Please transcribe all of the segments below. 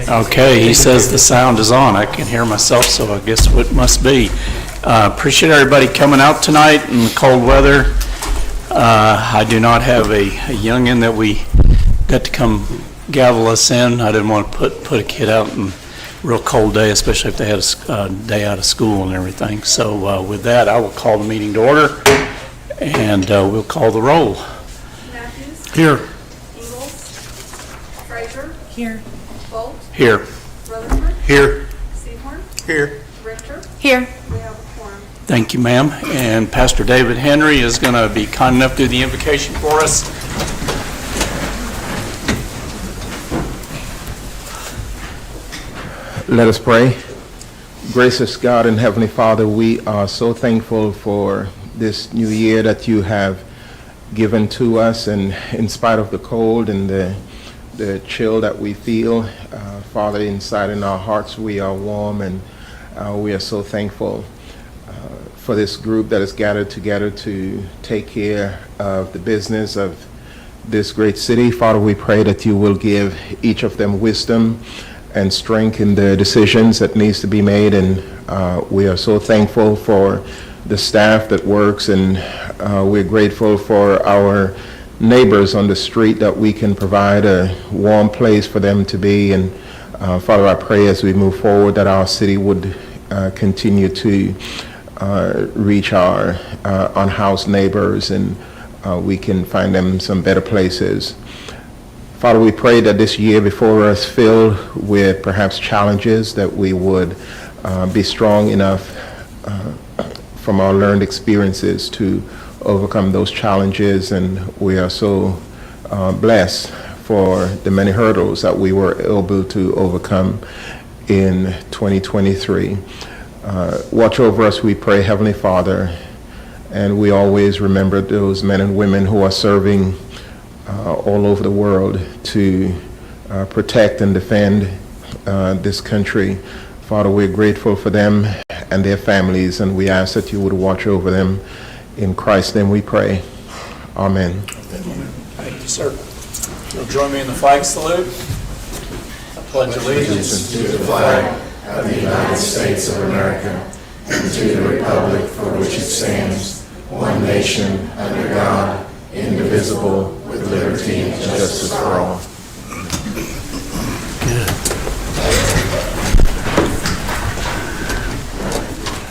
Okay, he says the sound is on. I can hear myself, so I guess it must be. Appreciate everybody coming out tonight in the cold weather. I do not have a youngin' that we got to come gavel us in. I didn't want to put a kid out in a real cold day, especially if they had a day out of school and everything. So with that, I will call the meeting to order, and we'll call the roll. Matthews? Here. Ingalls? Frazier? Here. Bolt? Here. Rutherford? Here. Seahorn? Here. Richter? Here. We have a quorum. Thank you, ma'am. And Pastor David Henry is going to be kind enough to do the invocation for us. Let us pray. Gracious God and Heavenly Father, we are so thankful for this new year that you have given to us, and in spite of the cold and the chill that we feel, Father, inside in our hearts we are warm, and we are so thankful for this group that is gathered together to take care of the business of this great city. Father, we pray that you will give each of them wisdom and strength in the decisions that needs to be made, and we are so thankful for the staff that works, and we're grateful for our neighbors on the street that we can provide a warm place for them to be. And Father, I pray as we move forward that our city would continue to reach our unhoused neighbors, and we can find them some better places. Father, we pray that this year before us, filled with perhaps challenges, that we would be strong enough from our learned experiences to overcome those challenges. And we are so blessed for the many hurdles that we were able to overcome in 2023. Watch over us, we pray, Heavenly Father, and we always remember those men and women who are serving all over the world to protect and defend this country. Father, we're grateful for them and their families, and we ask that you would watch over them. In Christ's name we pray. Amen. Thank you, sir. You'll join me in the flag salute. I pledge allegiance to the flag of the United States of America and to the republic for which it stands, one nation, under God, indivisible, with liberty and justice for all.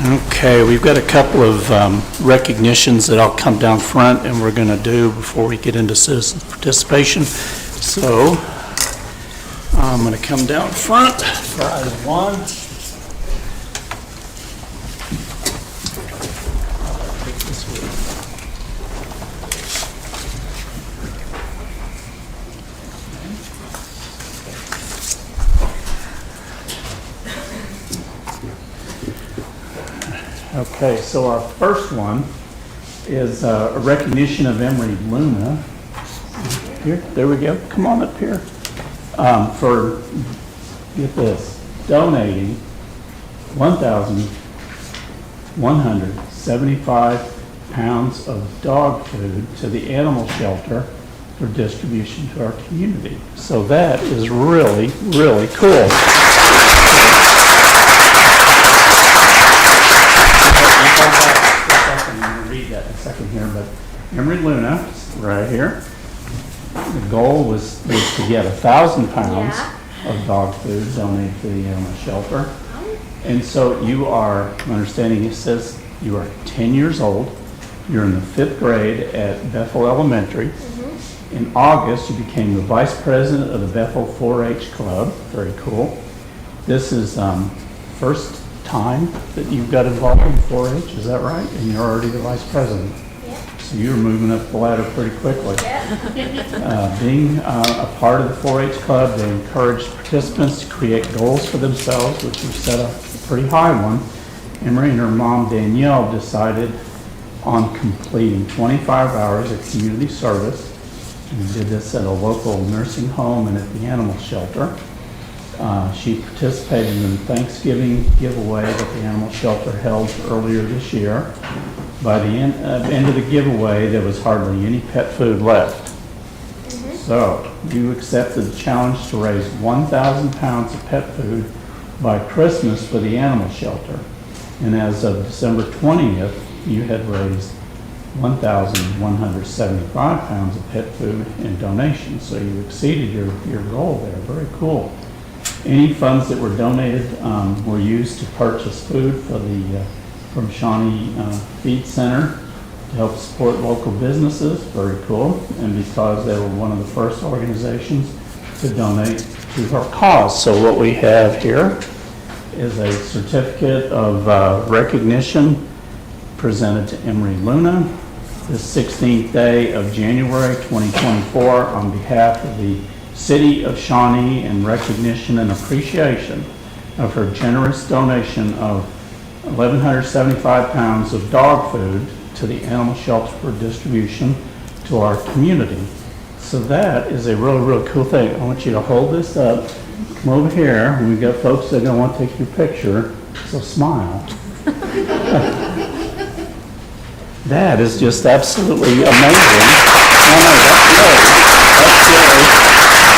Okay, we've got a couple of recognitions that I'll come down front and we're going to do before we get into citizen participation. So I'm going to come down front for item one. Okay, so our first one is a recognition of Emery Luna. Here, there we go. Come on up here. For, get this, donating 1,175 pounds of dog food to the animal shelter for distribution to our community. So that is really, really cool. I'm going to read that in a second here, but Emery Luna, right here, the goal was to get 1,000 pounds of dog food donated to the animal shelter. And so you are, my understanding it says you are 10 years old, you're in the 5th grade at Bethel Elementary. In August, you became the vice president of the Bethel 4-H Club. Very cool. This is first time that you've got involved in 4-H, is that right? And you're already the vice president. Yeah. So you're moving up the ladder pretty quickly. Being a part of the 4-H Club, they encourage participants to create goals for themselves, which we've set a pretty high one. Emery and her mom, Danielle, decided on completing 25 hours of community service. We did this at a local nursing home and at the animal shelter. She participated in the Thanksgiving giveaway that the animal shelter held earlier this year. By the end of the giveaway, there was hardly any pet food left. So, you accepted the challenge to raise 1,000 pounds of pet food by Christmas for the animal shelter. And as of December 20th, you had raised 1,175 pounds of pet food in donations. So you exceeded your goal there. Very cool. Any funds that were donated were used to purchase food for from Shawnee Feed Center to help support local businesses. Very cool. And because they were one of the first organizations to donate to our cause. So what we have here is a certificate of recognition presented to Emery Luna the 16th day of January 2024 on behalf of the City of Shawnee in recognition and appreciation of her generous donation of 1,175 pounds of dog food to the animal shelter for distribution to our community. So that is a really, really cool thing. I want you to hold this up. Come over here. We've got folks that are going to want to take your picture, so smile. That is just absolutely amazing. No, that's good. That's good.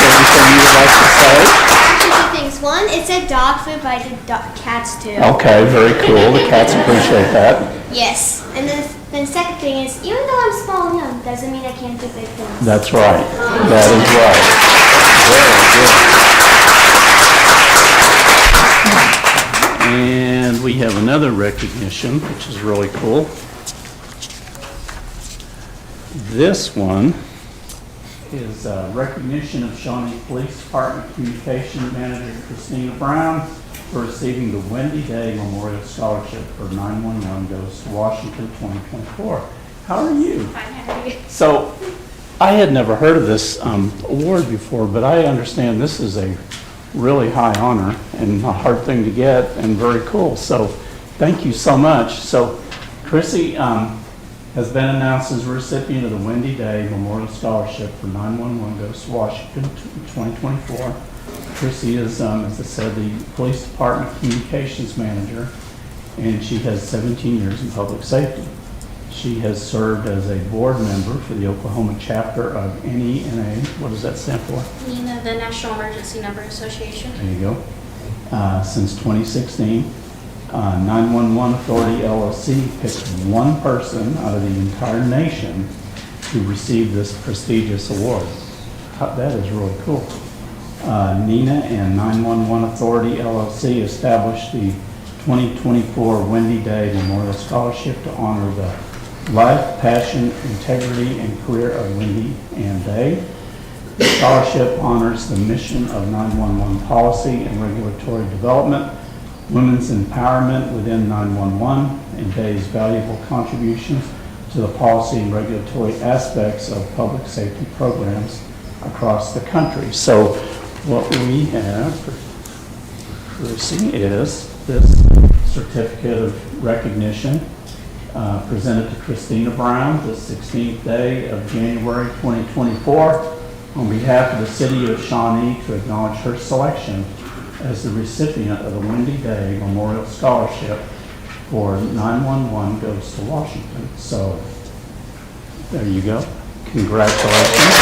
Anything you would like to say? Two things. One, it said dog food, but I did cats too. Okay, very cool. The cats appreciate that. Yes. And then the second thing is, even though I'm small and young, doesn't mean I can't do big things. That's right. That is right. Very good. And we have another recognition, which is really cool. This one is a recognition of Shawnee Police Department Communication Manager Christina Brown for receiving the Wendy Day Memorial Scholarship for 911 Goes to Washington 2024. How are you? Fine, how are you? So, I had never heard of this award before, but I understand this is a really high honor and a hard thing to get and very cool. So, thank you so much. So, Chrissy has been announced as a recipient of the Wendy Day Memorial Scholarship for 911 Goes to Washington 2024. Chrissy is, as I said, the Police Department Communications Manager, and she has 17 years in public safety. She has served as a board member for the Oklahoma chapter of NENA. What does that stand for? NENA, the National Emergency Number Association. There you go. Since 2016. 911 Authority LLC picked one person out of the entire nation to receive this prestigious award. That is really cool. NENA and 911 Authority LLC established the 2024 Wendy Day Memorial Scholarship to honor the life, passion, integrity, and career of Wendy Ann Day. The scholarship honors the mission of 911 policy and regulatory development, women's empowerment within 911, and Day's valuable contributions to the policy and regulatory aspects of public safety programs across the country. So what we have for Chrissy is this certificate of recognition presented to Christina Brown the 16th day of January 2024 on behalf of the City of Shawnee to acknowledge her selection as the recipient of the Wendy Day Memorial Scholarship for 911 Goes to Washington. So, there you go. Congratulations.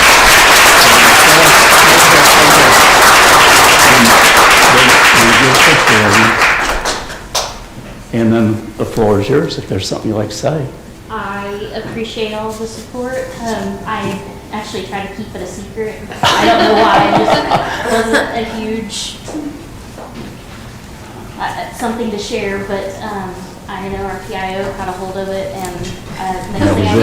And then the floor is yours if there's something you'd like to say. I appreciate all of the support. I actually try to keep it a secret. I don't know why. It just wasn't a huge something to share, but I know our PIO got a hold of it, and next thing I knew,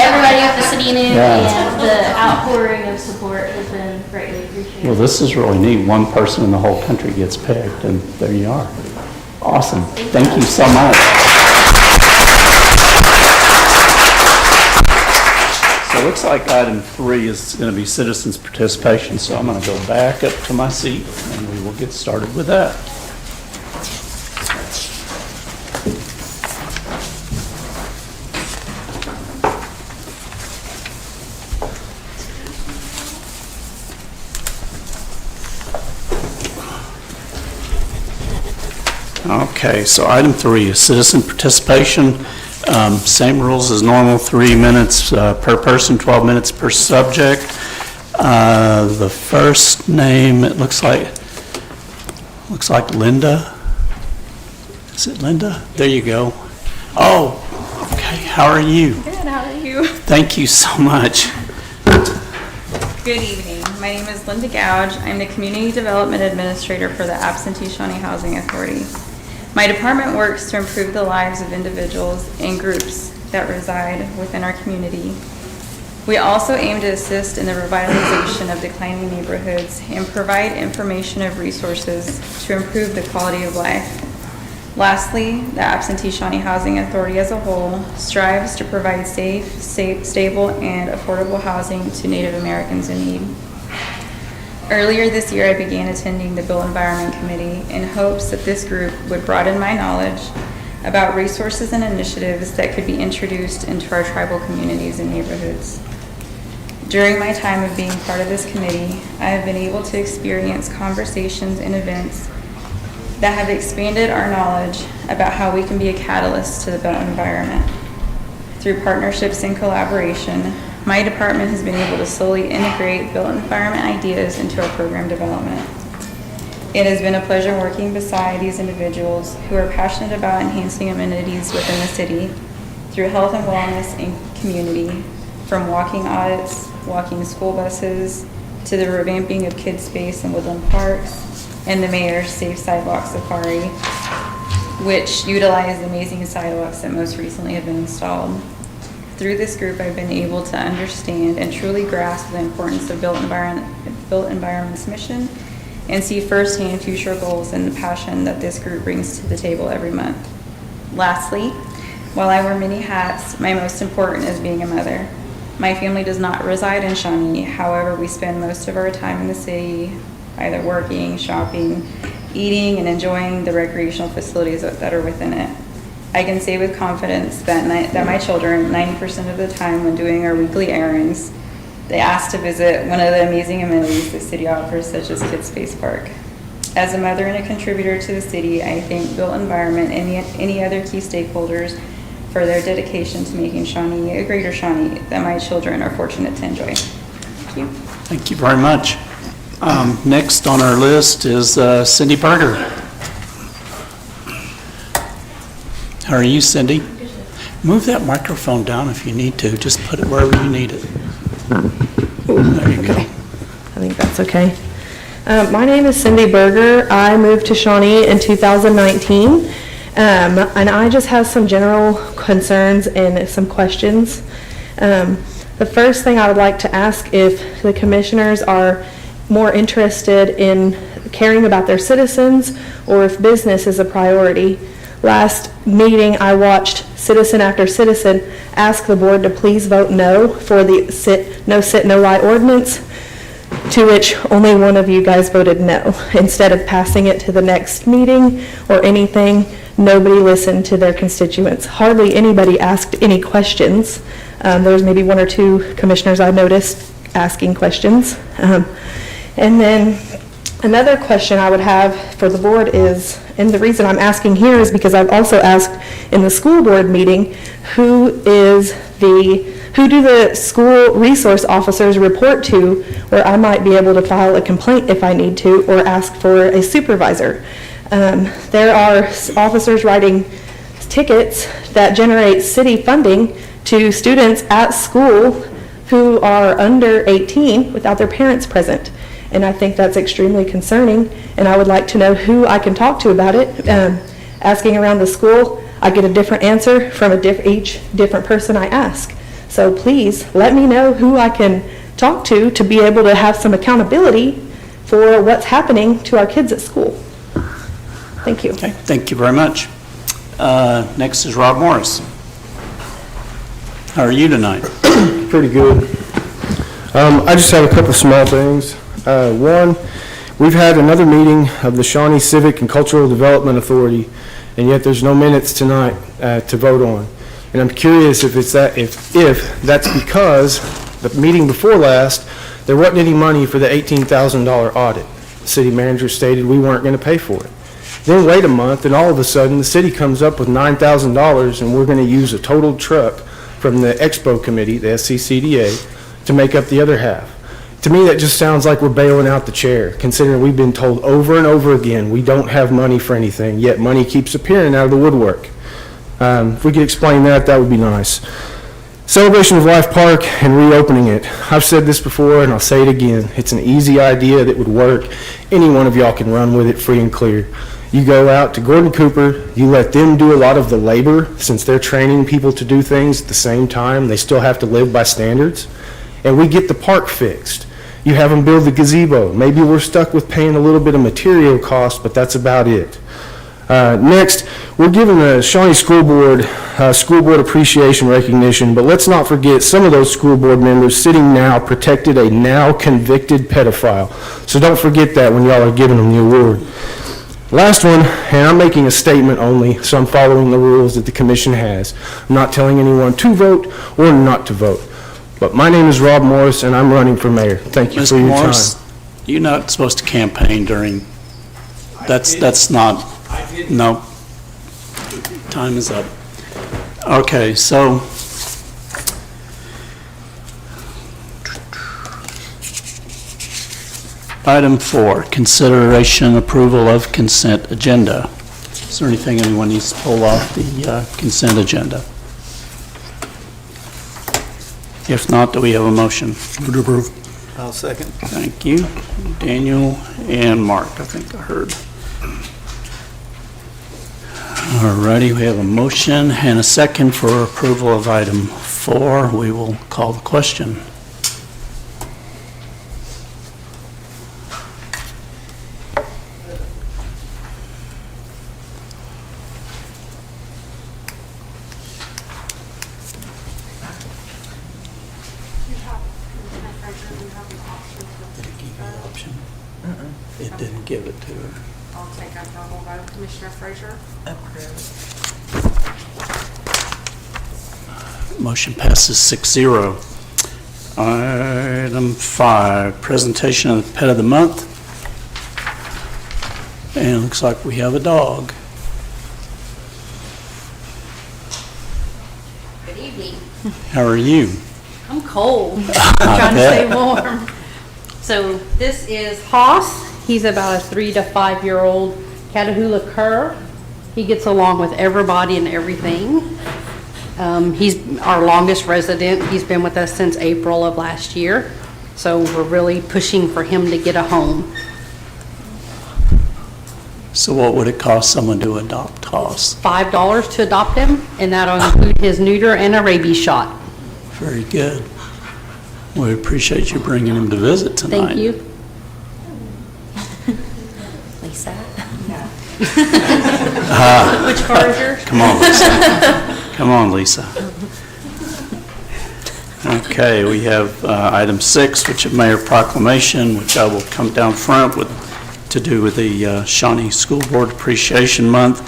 everybody at the city knew, and the outpouring of support has been greatly appreciated. Well, this is really neat. One person in the whole country gets picked, and there you are. Awesome. Thank you so much. So it looks like item 3 is going to be citizens' participation, so I'm going to go back up to my seat, and we will get started with that. Okay, so item 3 is citizen participation. Same rules as normal, 3 minutes per person, 12 minutes per subject. The first name, it looks like Linda. Is it Linda? There you go. Oh, okay. How are you? Good, how are you? Thank you so much. Good evening. My name is Linda Gouge. I'm the Community Development Administrator for the absentee Shawnee Housing Authority. My department works to improve the lives of individuals and groups that reside within our community. We also aim to assist in the revitalization of declining neighborhoods and provide information of resources to improve the quality of life. Lastly, the absentee Shawnee Housing Authority as a whole strives to provide safe, stable, and affordable housing to Native Americans in need. Earlier this year, I began attending the Built Environment Committee in hopes that this group would broaden my knowledge about resources and initiatives that could be introduced into our tribal communities and neighborhoods. During my time of being part of this committee, I have been able to experience conversations and events that have expanded our knowledge about how we can be a catalyst to the built environment. Through partnerships and collaboration, my department has been able to slowly integrate built environment ideas into our program development. It has been a pleasure working beside these individuals who are passionate about enhancing amenities within the city through health and wellness and community, from walking audits, walking school buses, to the revamping of kids' space in Woodland Parks, and the mayor's Safe Sidewalk Safari, which utilized amazing sidewalks that most recently have been installed. Through this group, I've been able to understand and truly grasp the importance of Built Environment's mission and see firsthand future goals and the passion that this group brings to the table every month. Lastly, while I wear many hats, my most important is being a mother. My family does not reside in Shawnee, however, we spend most of our time in the city either working, shopping, eating, and enjoying the recreational facilities that are within it. I can say with confidence that my children, 90% of the time when doing our weekly errands, they ask to visit one of the amazing amenities the city offers, such as Kids Space Park. As a mother and a contributor to the city, I thank Built Environment and any other key stakeholders for their dedication to making Shawnee a greater Shawnee that my children are fortunate to enjoy. Thank you. Thank you very much. Next on our list is Cindy Berger. How are you, Cindy? Move that microphone down if you need to. Just put it wherever you need it. There you go. I think that's okay. My name is Cindy Berger. I moved to Shawnee in 2019, and I just have some general concerns and some questions. The first thing I would like to ask if the commissioners are more interested in caring about their citizens or if business is a priority. Last meeting, I watched citizen after citizen ask the board to please vote no for the no sit, no lie ordinance, to which only one of you guys voted no. Instead of passing it to the next meeting or anything, nobody listened to their constituents. Hardly anybody asked any questions. There was maybe one or two commissioners I noticed asking questions. And then another question I would have for the board is, and the reason I'm asking here is because I've also asked in the school board meeting, who do the school resource officers report to, where I might be able to file a complaint if I need to, or ask for a supervisor. There are officers writing tickets that generate city funding to students at school who are under 18 without their parents present. And I think that's extremely concerning, and I would like to know who I can talk to about it. Asking around the school, I get a different answer from each different person I ask. So please let me know who I can talk to be able to have some accountability for what's happening to our kids at school. Thank you. Okay, thank you very much. Next is Rob Morris. How are you tonight? Pretty good. I just have a couple small things. One, we've had another meeting of the Shawnee Civic and Cultural Development Authority, and yet there's no minutes tonight to vote on. And I'm curious if that's because the meeting before last, there wasn't any money for the $18,000 audit. The city manager stated we weren't going to pay for it. Then wait a month, and all of a sudden the city comes up with $9,000, and we're going to use a totaled truck from the Expo Committee, the SCCDA, to make up the other half. To me, that just sounds like we're bailing out the chair, considering we've been told over and over again we don't have money for anything, yet money keeps appearing out of the woodwork. If we could explain that, that would be nice. Celebration of Life Park and reopening it. I've said this before and I'll say it again. It's an easy idea that would work. Any one of y'all can run with it free and clear. You go out to Gordon Cooper, you let them do a lot of the labor since they're training people to do things at the same time. They still have to live by standards. And we get the park fixed. You have them build the gazebo. Maybe we're stuck with paying a little bit of material cost, but that's about it. Next, we're giving the Shawnee School Board Appreciation Recognition, but let's not forget some of those school board members sitting now protected a now convicted pedophile. So don't forget that when y'all are giving them the award. Last one, and I'm making a statement only, so I'm following the rules that the commission has. I'm not telling anyone to vote or not to vote. But my name is Rob Morris, and I'm running for mayor. Thank you for your time. Mr. Morris, you're not supposed to campaign during, that's not, no. Time is up. Okay, so. Item 4, consideration approval of consent agenda. Is there anything anyone needs to pull off the consent agenda? If not, do we have a motion? Move to approve. I'll second. Thank you. Daniel and Mark, I think I heard. All righty, we have a motion and a second for approval of item 4. We will call the question. It didn't give it to her. I'll take up the whole vote. Commissioner Frazier? Motion passes 6-0. Item 5, presentation of the pet of the month. And it looks like we have a dog. Good evening. How are you? I'm cold. I'm trying to stay warm. So this is Haas. He's about a 3 to 5 year old Catahoula cur. He gets along with everybody and everything. He's our longest resident. He's been with us since April of last year. So we're really pushing for him to get a home. So what would it cost someone to adopt Haas? $5 to adopt him, and that'll include his neuter and a rabies shot. Very good. We appreciate you bringing him to visit tonight. Thank you. Lisa? Which car is yours? Come on, Lisa. Come on, Lisa. Okay, we have item 6, which is mayor proclamation, which I will come down front with, to do with the Shawnee School Board Appreciation Month.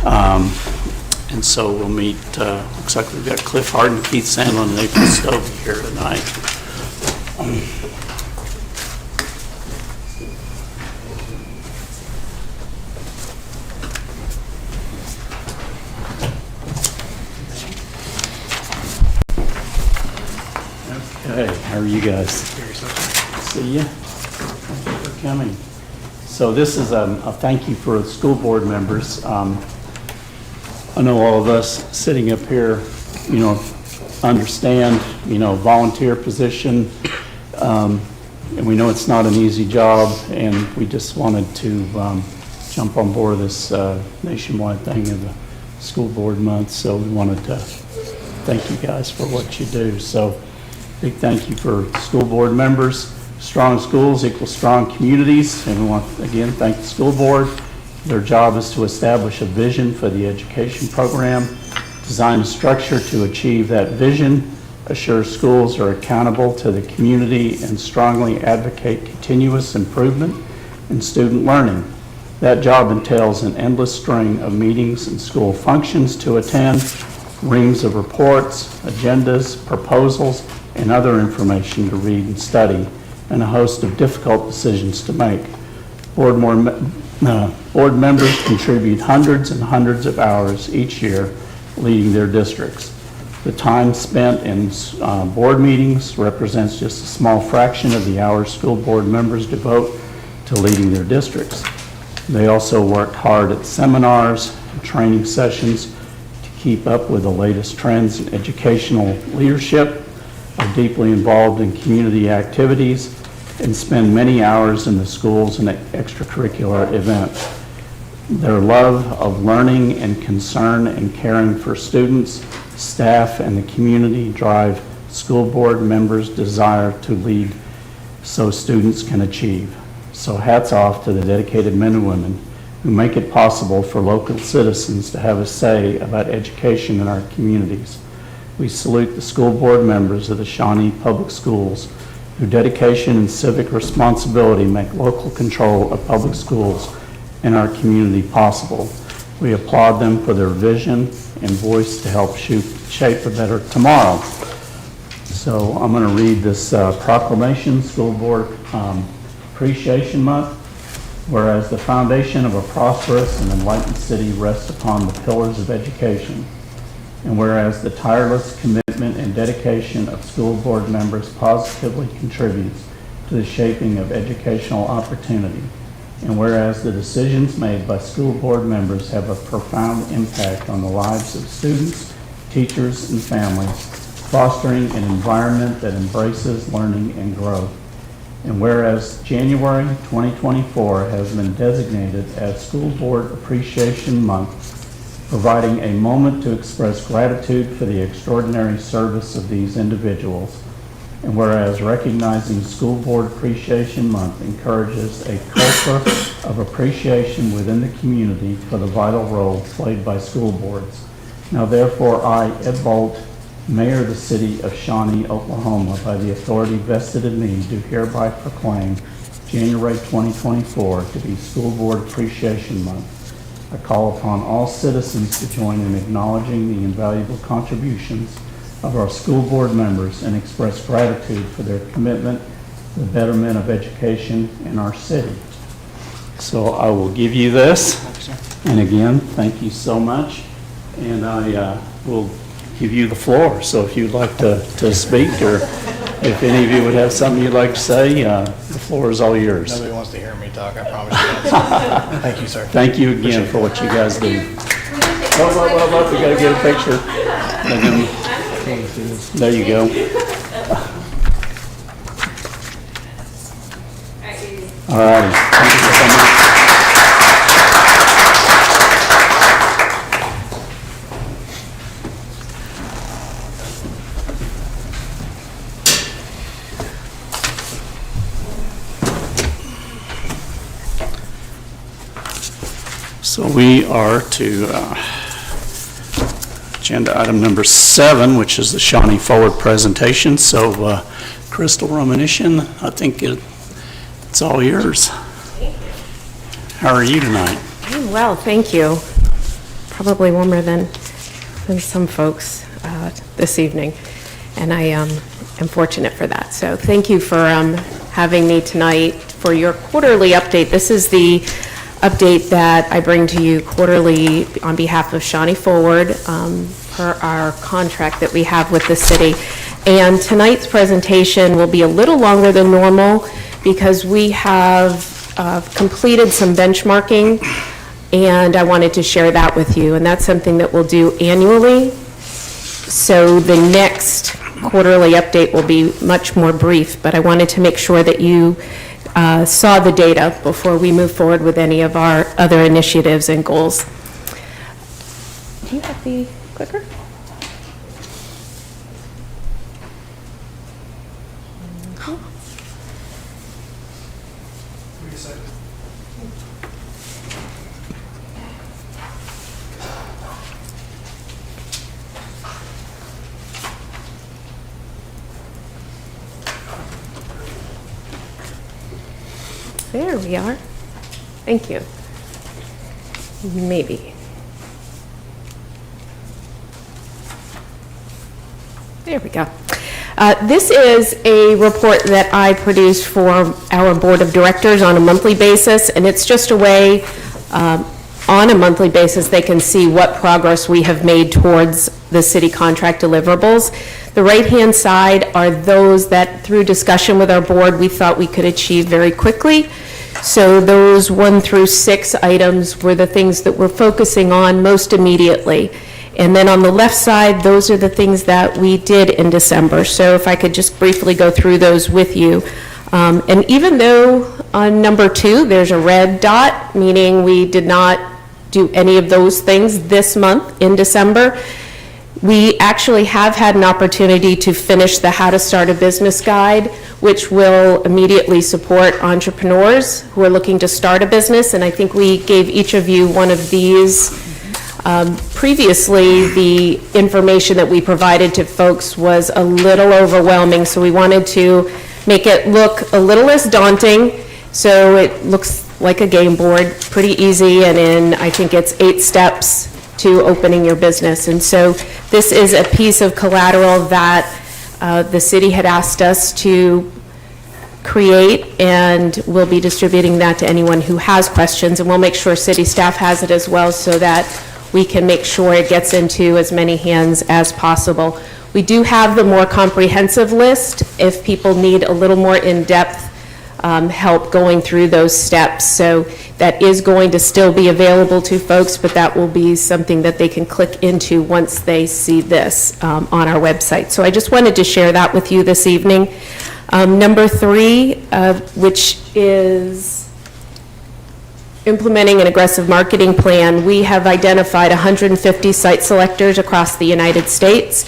And so we'll meet, looks like we've got Cliff Harden, Keith Sandlin, and April Stovey here tonight. Okay, how are you guys? See ya. Thank you for coming. So this is a thank you for the school board members. I know all of us sitting up here, you know, understand, you know, volunteer position, and we know it's not an easy job, and we just wanted to jump on board this nationwide thing of the school board month, so we wanted to thank you guys for what you do. So big thank you for school board members. Strong schools equal strong communities, and we want, again, thank the school board. Their job is to establish a vision for the education program, design a structure to achieve that vision, assure schools are accountable to the community, and strongly advocate continuous improvement in student learning. That job entails an endless string of meetings and school functions to attend, reams of reports, agendas, proposals, and other information to read and study, and a host of difficult decisions to make. Board members contribute hundreds and hundreds of hours each year leading their districts. The time spent in board meetings represents just a small fraction of the hours school board members devote to leading their districts. They also worked hard at seminars and training sessions to keep up with the latest trends in educational leadership, are deeply involved in community activities, and spend many hours in the schools and extracurricular events. Their love of learning and concern and caring for students, staff, and the community drive school board members' desire to lead so students can achieve. So hats off to the dedicated men and women who make it possible for local citizens to have a say about education in our communities. We salute the school board members of the Shawnee Public Schools whose dedication and civic responsibility make local control of public schools in our community possible. We applaud them for their vision and voice to help shape a better tomorrow. So I'm going to read this proclamation, School Board Appreciation Month. Whereas the foundation of a prosperous and enlightened city rests upon the pillars of education, and whereas the tireless commitment and dedication of school board members positively contributes to the shaping of educational opportunity, and whereas the decisions made by school board members have a profound impact on the lives of students, teachers, and families, fostering an environment that embraces learning and growth. And whereas January 2024 has been designated as School Board Appreciation Month, providing a moment to express gratitude for the extraordinary service of these individuals. And whereas recognizing School Board Appreciation Month encourages a culture of appreciation within the community for the vital role played by school boards. Now therefore I, Ed Bolt, Mayor of the City of Shawnee, Oklahoma, by the authority vested in me, do hereby proclaim January 2024 to be School Board Appreciation Month. I call upon all citizens to join in acknowledging the invaluable contributions of our school board members and express gratitude for their commitment to the betterment of education in our city. So I will give you this. And again, thank you so much. And I will give you the floor. So if you'd like to speak, or if any of you would have something you'd like to say, the floor is all yours. Nobody wants to hear me talk, I promise you. Thank you, sir. Thank you again for what you guys do. Oh, we got to get a picture. There you go. All righty. Thank you so much. So we are to agenda item number 7, which is the Shawnee Forward presentation. So Crystal Romanishin, I think it's all yours. How are you tonight? I'm well, thank you. Probably warmer than some folks this evening, and I am fortunate for that. So thank you for having me tonight for your quarterly update. This is the update that I bring to you quarterly on behalf of Shawnee Forward for our contract that we have with the city. And tonight's presentation will be a little longer than normal because we have completed some benchmarking, and I wanted to share that with you. And that's something that we'll do annually. So the next quarterly update will be much more brief, but I wanted to make sure that you saw the data before we move forward with any of our other initiatives and goals. Do you have the clicker? There we are. Thank you. Maybe. There we go. This is a report that I produce for our board of directors on a monthly basis, and it's just a way on a monthly basis they can see what progress we have made towards the city contract deliverables. The right-hand side are those that, through discussion with our board, we thought we could achieve very quickly. So those 1 through 6 items were the things that we're focusing on most immediately. And then on the left side, those are the things that we did in December. So if I could just briefly go through those with you. And even though on number 2, there's a red dot, meaning we did not do any of those things this month in December, we actually have had an opportunity to finish the How to Start a Business Guide, which will immediately support entrepreneurs who are looking to start a business. And I think we gave each of you one of these. Previously, the information that we provided to folks was a little overwhelming, so we wanted to make it look a little less daunting. So it looks like a game board, pretty easy, and I think it's 8 steps to opening your business. And so this is a piece of collateral that the city had asked us to create, and we'll be distributing that to anyone who has questions, and we'll make sure city staff has it as well so that we can make sure it gets into as many hands as possible. We do have the more comprehensive list if people need a little more in-depth help going through those steps. So that is going to still be available to folks, but that will be something that they can click into once they see this on our website. So I just wanted to share that with you this evening. Number 3, which is implementing an aggressive marketing plan. We have identified 150 site selectors across the United States,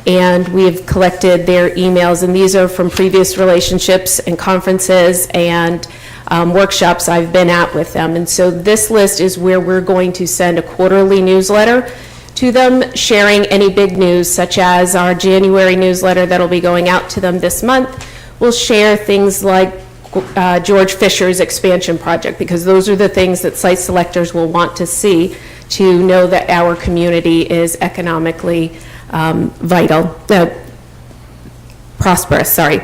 and we have collected their emails, and these are from previous relationships and conferences and workshops I've been at with them. And so this list is where we're going to send a quarterly newsletter to them, sharing any big news, such as our January newsletter that'll be going out to them this month. We'll share things like George Fisher's expansion project, because those are the things that site selectors will want to see to know that our community is economically prosperous, sorry.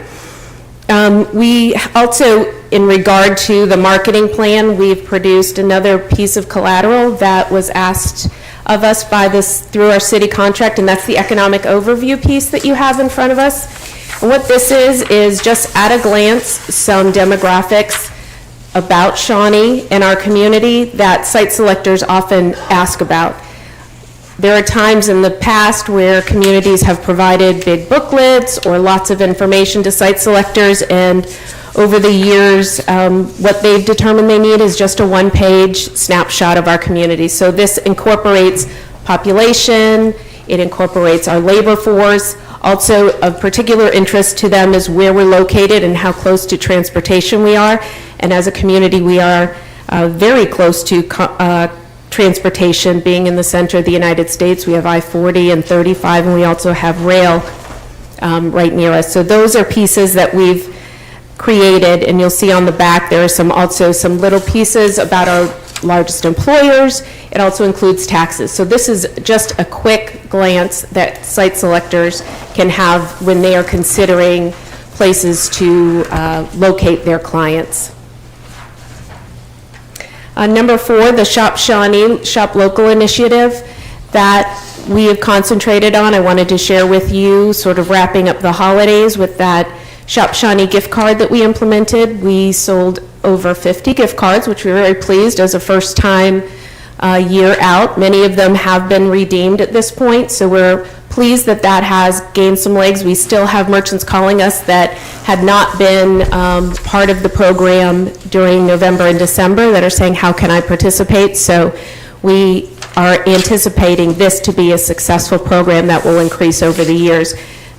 We also, in regard to the marketing plan, we've produced another piece of collateral that was asked of us by this through our city contract, and that's the economic overview piece that you have in front of us. And what this is just at a glance some demographics about Shawnee and our community that site selectors often ask about. There are times in the past where communities have provided big booklets or lots of information to site selectors, and over the years, what they've determined they need is just a one-page snapshot of our community. So this incorporates population, it incorporates our labor force. Also of particular interest to them is where we're located and how close to transportation we are. And as a community, we are very close to transportation, being in the center of the United States. We have I-40 and 35, and we also have rail right near us. So those are pieces that we've created, and you'll see on the back there are also some little pieces about our largest employers. It also includes taxes. So this is just a quick glance that site selectors can have when they are considering places to locate their clients. Number 4, the Shop Shawnee, Shop Local initiative that we have concentrated on. I wanted to share with you, sort of wrapping up the holidays with that Shop Shawnee gift card that we implemented. We sold over 50 gift cards, which we were very pleased as a first-time year out. Many of them have been redeemed at this point, so we're pleased that that has gained some legs. We still have merchants calling us that had not been part of the program during November and December that are saying, how can I participate? So we are anticipating this to be a successful program that will increase over the years.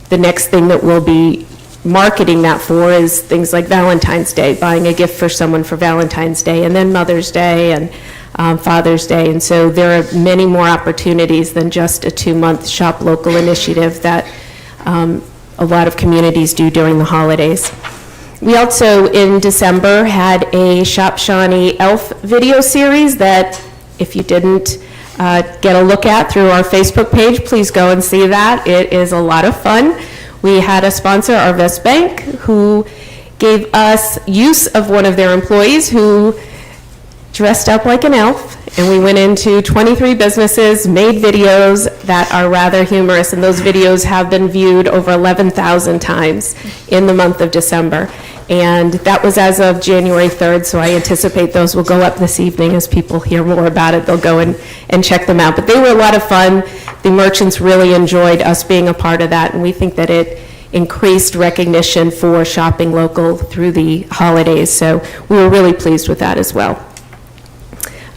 The next thing that we'll be marketing that for is things like Valentine's Day, buying a gift for someone for Valentine's Day, and then Mother's Day and Father's Day. And so there are many more opportunities than just a 2-month Shop Local initiative that a lot of communities do during the holidays. We also, in December, had a Shop Shawnee Elf video series that, if you didn't get a look at through our Facebook page, please go and see that. It is a lot of fun. We had a sponsor, Arvest Bank, who gave us use of one of their employees who dressed up like an elf And we went into 23 businesses, made videos that are rather humorous, and those videos have been viewed over 11,000 times in the month of December. And that was as of January 3rd, so I anticipate those will go up this evening as people hear more about it. They'll go and check them out. But they were a lot of fun. The merchants really enjoyed us being a part of that, and we think that it increased recognition for shopping local through the holidays. So we were really pleased with that as well.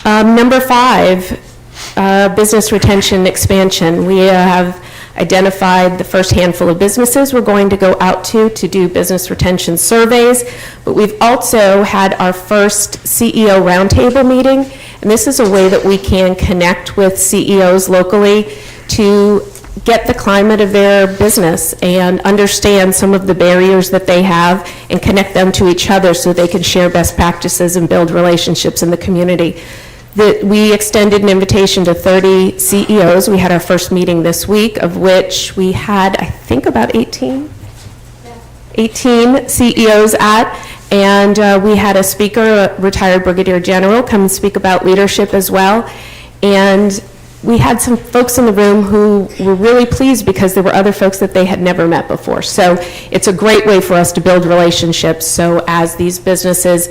Number 5, business retention expansion. We have identified the first handful of businesses we're going to go out to do business retention surveys, but we've also had our first CEO roundtable meeting, and this is a way that we can connect with CEOs locally to get the climate of their business and understand some of the barriers that they have and connect them to each other so they can share best practices and build relationships in the community. We extended an invitation to 30 CEOs. We had our first meeting this week, of which we had, I think, about 18 CEOs at, and we had a speaker, a retired brigadier general, come and speak about leadership as well. And we had some folks in the room who were really pleased because there were other folks that they had never met before. So it's a great way for us to build relationships, so as these businesses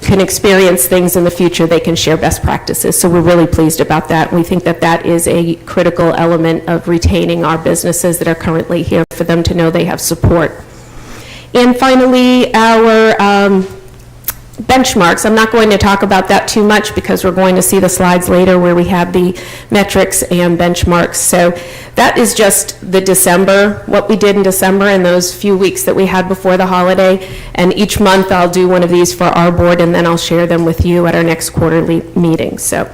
can experience things in the future, they can share best practices. So we're really pleased about that. We think that that is a critical element of retaining our businesses that are currently here, for them to know they have support. And finally, our benchmarks. I'm not going to talk about that too much because we're going to see the slides later where we have the metrics and benchmarks. So that is just the December, what we did in December in those few weeks that we had before the holiday. And each month I'll do one of these for our board, and then I'll share them with you at our next quarterly meeting. So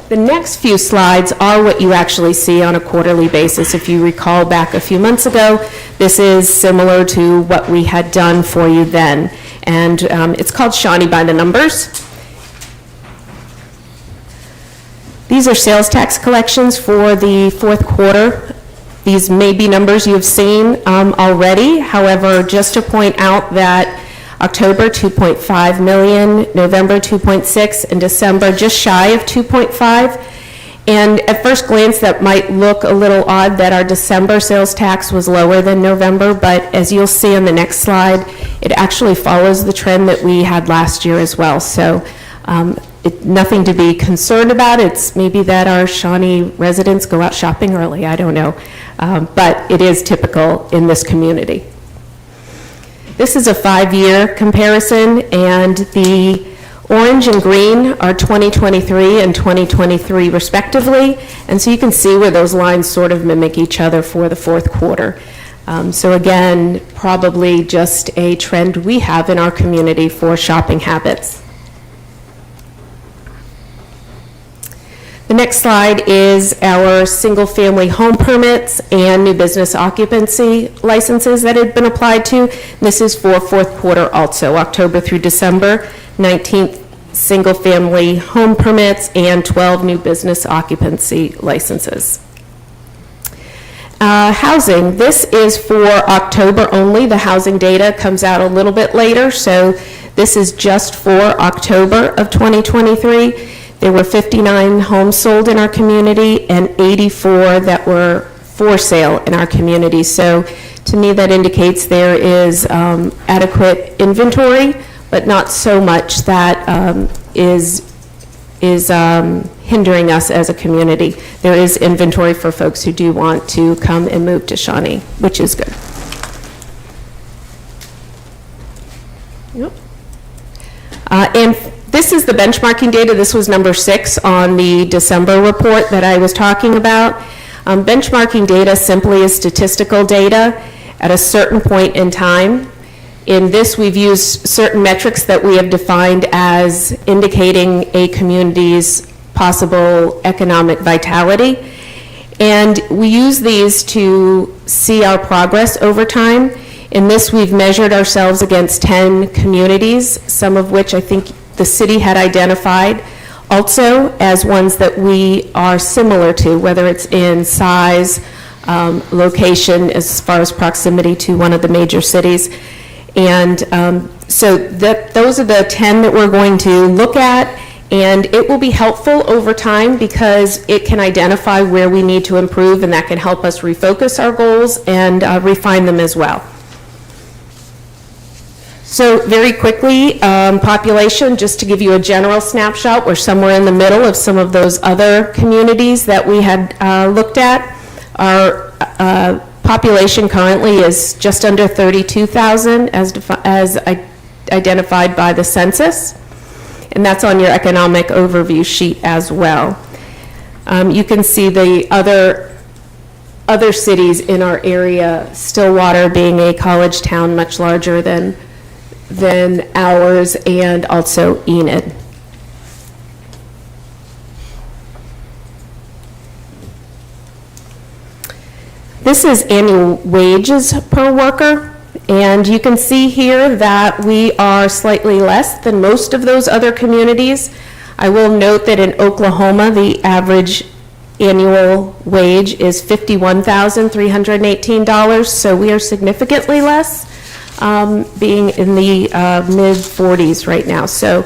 the next few slides are what you actually see on a quarterly basis. If you recall back a few months ago, this is similar to what we had done for you then. And it's called Shawnee by the Numbers. These are sales tax collections for the fourth quarter. These may be numbers you've seen already. However, just to point out that October, 2.5 million, November, 2.6, and December, just shy of 2.5. And at first glance, that might look a little odd that our December sales tax was lower than November, but as you'll see on the next slide, it actually follows the trend that we had last year as well. So nothing to be concerned about. It's maybe that our Shawnee residents go out shopping early, I don't know. But it is typical in this community. This is a 5-year comparison, and the orange and green are 2023 and 2023 respectively, and so you can see where those lines sort of mimic each other for the fourth quarter. So again, probably just a trend we have in our community for shopping habits. The next slide is our single-family home permits and new business occupancy licenses that had been applied to. This is for fourth quarter also, October through December, 19th single-family home permits and 12 new business occupancy licenses. Housing, this is for October only. The housing data comes out a little bit later, so this is just for October of 2023. There were 59 homes sold in our community and 84 that were for sale in our community. So to me, that indicates there is adequate inventory, but not so much that is hindering us as a community. There is inventory for folks who do want to come and move to Shawnee, which is good. Yep. And this is the benchmarking data. This was number 6 on the December report that I was talking about. Benchmarking data simply is statistical data at a certain point in time. In this, we've used certain metrics that we have defined as indicating a community's possible economic vitality. And we use these to see our progress over time. In this, we've measured ourselves against 10 communities, some of which I think the city had identified also as ones that we are similar to, whether it's in size, location, as far as proximity to one of the major cities. And so those are the 10 that we're going to look at, And it will be helpful over time because it can identify where we need to improve, and that can help us refocus our goals and refine them as well. So very quickly, population, just to give you a general snapshot, we're somewhere in the middle of some of those other communities that we had looked at. Our population currently is just under 32,000 as identified by the census. And that's on your economic overview sheet as well. You can see the other cities in our area, Stillwater being a college town much larger than ours, and also Enid. This is annual wages per worker. And you can see here that we are slightly less than most of those other communities. I will note that in Oklahoma, the average annual wage is $51,318, so we are significantly less, being in the mid-40s right now. So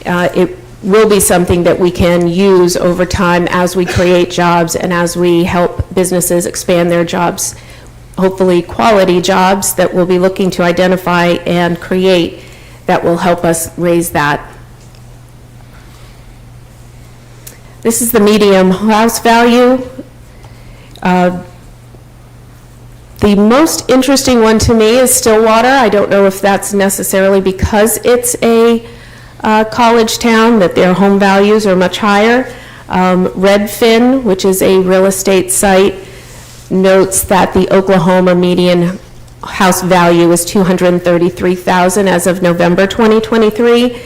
it will be something that we can use over time as we create jobs and as we help businesses expand their jobs. Hopefully quality jobs that we'll be looking to identify and create that will help us raise that. This is the median house value. The most interesting one to me is Stillwater. I don't know if that's necessarily because it's a college town that their home values are much higher. Redfin, which is a real estate site, notes that the Oklahoma median house value is $233,000 as of November 2023.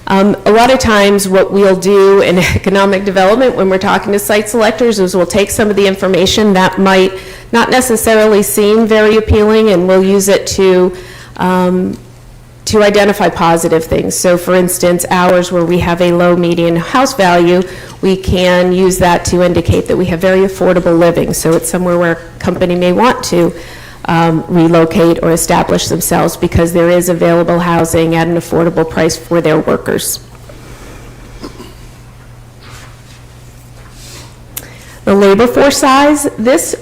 A lot of times what we'll do in economic development when we're talking to site selectors is we'll take some of the information that might not necessarily seem very appealing, and we'll use it to identify positive things. So for instance, ours where we have a low median house value, we can use that to indicate that we have very affordable living. So it's somewhere where a company may want to relocate or establish themselves because there is available housing at an affordable price for their workers. The labor force size, this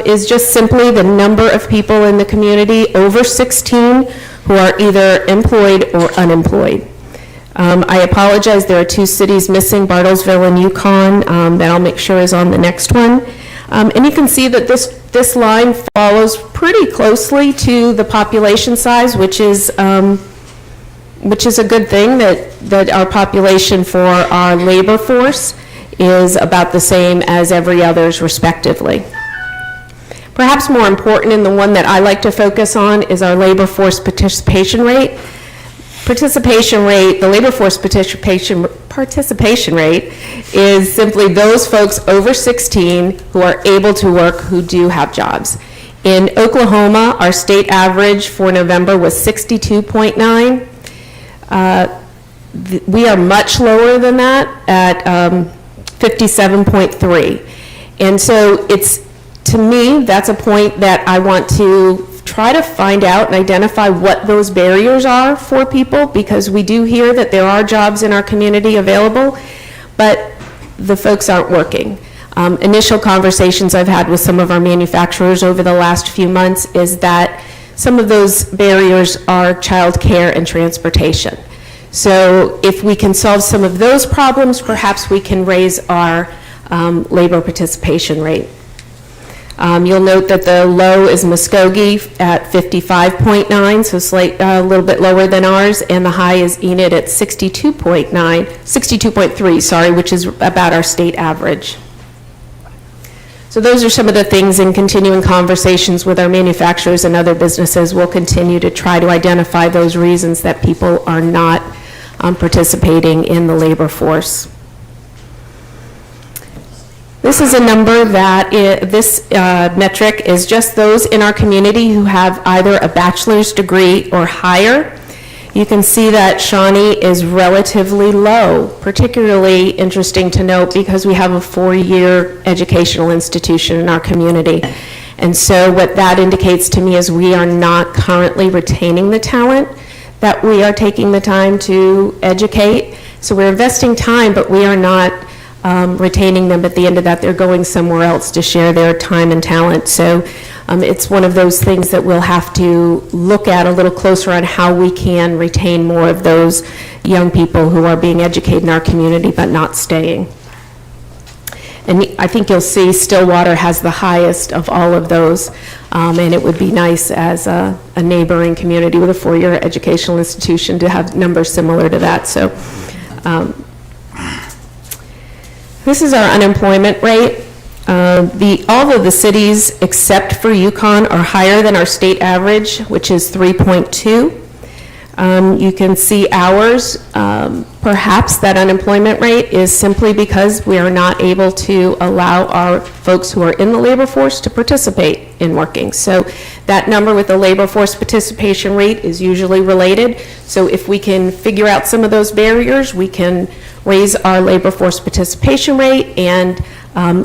is just simply the number of people in the community over 16 who are either employed or unemployed. I apologize, there are two cities missing, Bartlesville and Yukon, that I'll make sure is on the next one. And you can see that this line follows pretty closely to the population size, which is a good thing, that our population for our labor force is about the same as every other's respectively. Perhaps more important, and the one that I like to focus on, is our labor force participation rate. The labor force participation rate is simply those folks over 16 who are able to work, who do have jobs. In Oklahoma, our state average for November was 62.9. We are much lower than that at 57.3. And so to me, that's a point that I want to try to find out and identify what those barriers are for people, because we do hear that there are jobs in our community available, but the folks aren't working. Initial conversations I've had with some of our manufacturers over the last few months is that some of those barriers are childcare and transportation. So if we can solve some of those problems, perhaps we can raise our labor participation rate. You'll note that the low is Muskogee at 55.9, so a little bit lower than ours, and the high is Enid at 62.3, which is about our state average. So those are some of the things in continuing conversations with our manufacturers and other businesses. We'll continue to try to identify those reasons that people are not participating in the labor force. This is a number that this metric is just those in our community who have either a bachelor's degree or higher. You can see that Shawnee is relatively low, particularly interesting to note because we have a 4-year educational institution in our community. And so what that indicates to me is we are not currently retaining the talent that we are taking the time to educate. So we're investing time, but we are not retaining them at the end of that. They're going somewhere else to share their time and talent. So it's one of those things that we'll have to look at a little closer on how we can retain more of those young people who are being educated in our community but not staying. And I think you'll see Stillwater has the highest of all of those, and it would be nice as a neighboring community with a four-year educational institution to have numbers similar to that. So this is our unemployment rate. All of the cities except for Yukon are higher than our state average, which is 3.2. You can see ours, perhaps that unemployment rate is simply because we are not able to allow our folks who are in the labor force to participate in working. So that number with the labor force participation rate is usually related. So if we can figure out some of those barriers, we can raise our labor force participation rate and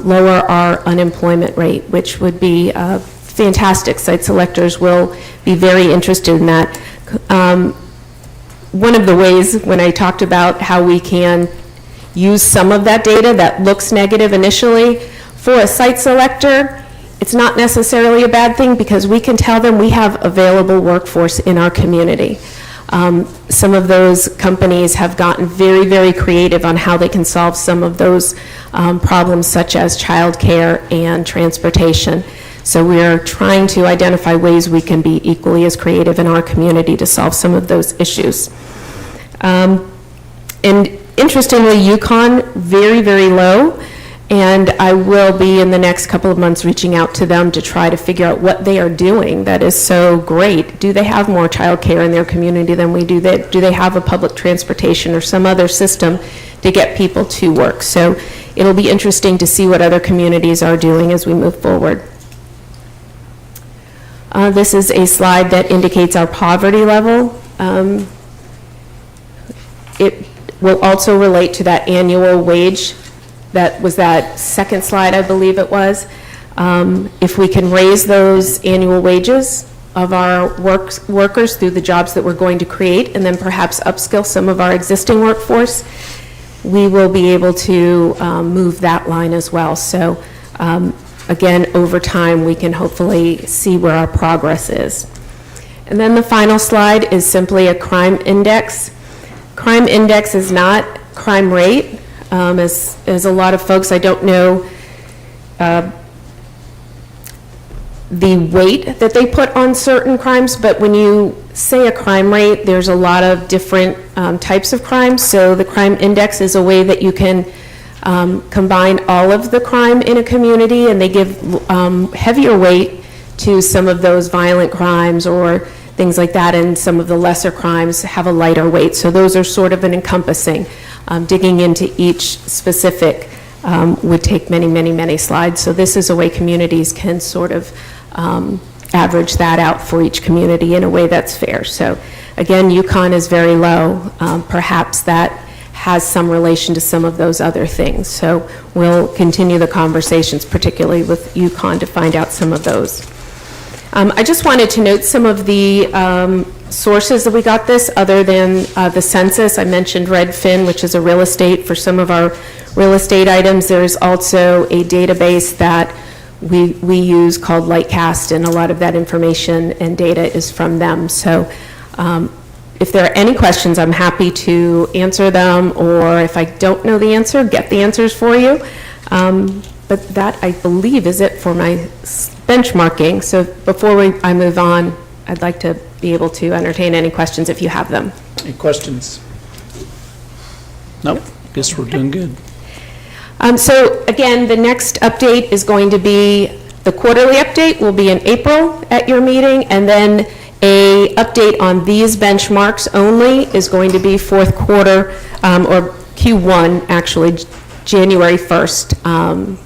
lower our unemployment rate, which would be fantastic. Site selectors will be very interested in that. One of the ways when I talked about how we can use some of that data that looks negative initially, for a site selector, it's not necessarily a bad thing because we can tell them we have available workforce in our community. Some of those companies have gotten very, very creative on how they can solve some of those problems such as childcare and transportation. So we are trying to identify ways we can be equally as creative in our community to solve some of those issues. And interestingly, Yukon, very, very low, and I will be in the next couple of months reaching out to them to try to figure out what they are doing that is so great. Do they have more childcare in their community than we do? Do they have a public transportation or some other system to get people to work? So it'll be interesting to see what other communities are doing as we move forward. This is a slide that indicates our poverty level. It will also relate to that annual wage. That was that second slide, I believe it was. If we can raise those annual wages of our workers through the jobs that we're going to create and then perhaps upskill some of our existing workforce, we will be able to move that line as well. So again, over time, we can hopefully see where our progress is. And then the final slide is simply a crime index. Crime index is not crime rate. As a lot of folks, I don't know the weight that they put on certain crimes, but when you say a crime rate, there's a lot of different types of crimes. So the crime index is a way that you can combine all of the crime in a community, and they give heavier weight to some of those violent crimes or things like that, and some of the lesser crimes have a lighter weight. So those are sort of an encompassing. Digging into each specific would take many, many, many slides. So this is a way communities can sort of average that out for each community in a way that's fair. So again, Yukon is very low. Perhaps that has some relation to some of those other things. So we'll continue the conversations, particularly with Yukon, to find out some of those. I just wanted to note some of the sources that we got this, other than the census. I mentioned Redfin, which is a real estate for some of our real estate items. There's also a database that we use called Lightcast, and a lot of that information and data is from them. So if there are any questions, I'm happy to answer them, or if I don't know the answer, get the answers for you. But that, I believe, is it for my benchmarking. So before I move on, I'd like to be able to entertain any questions if you have them. Any questions? Nope, guess we're doing good. So again, the next update is going to be, the quarterly update will be in April at your meeting, and then a update on these benchmarks only is going to be fourth quarter, or Q1 actually, January 1st.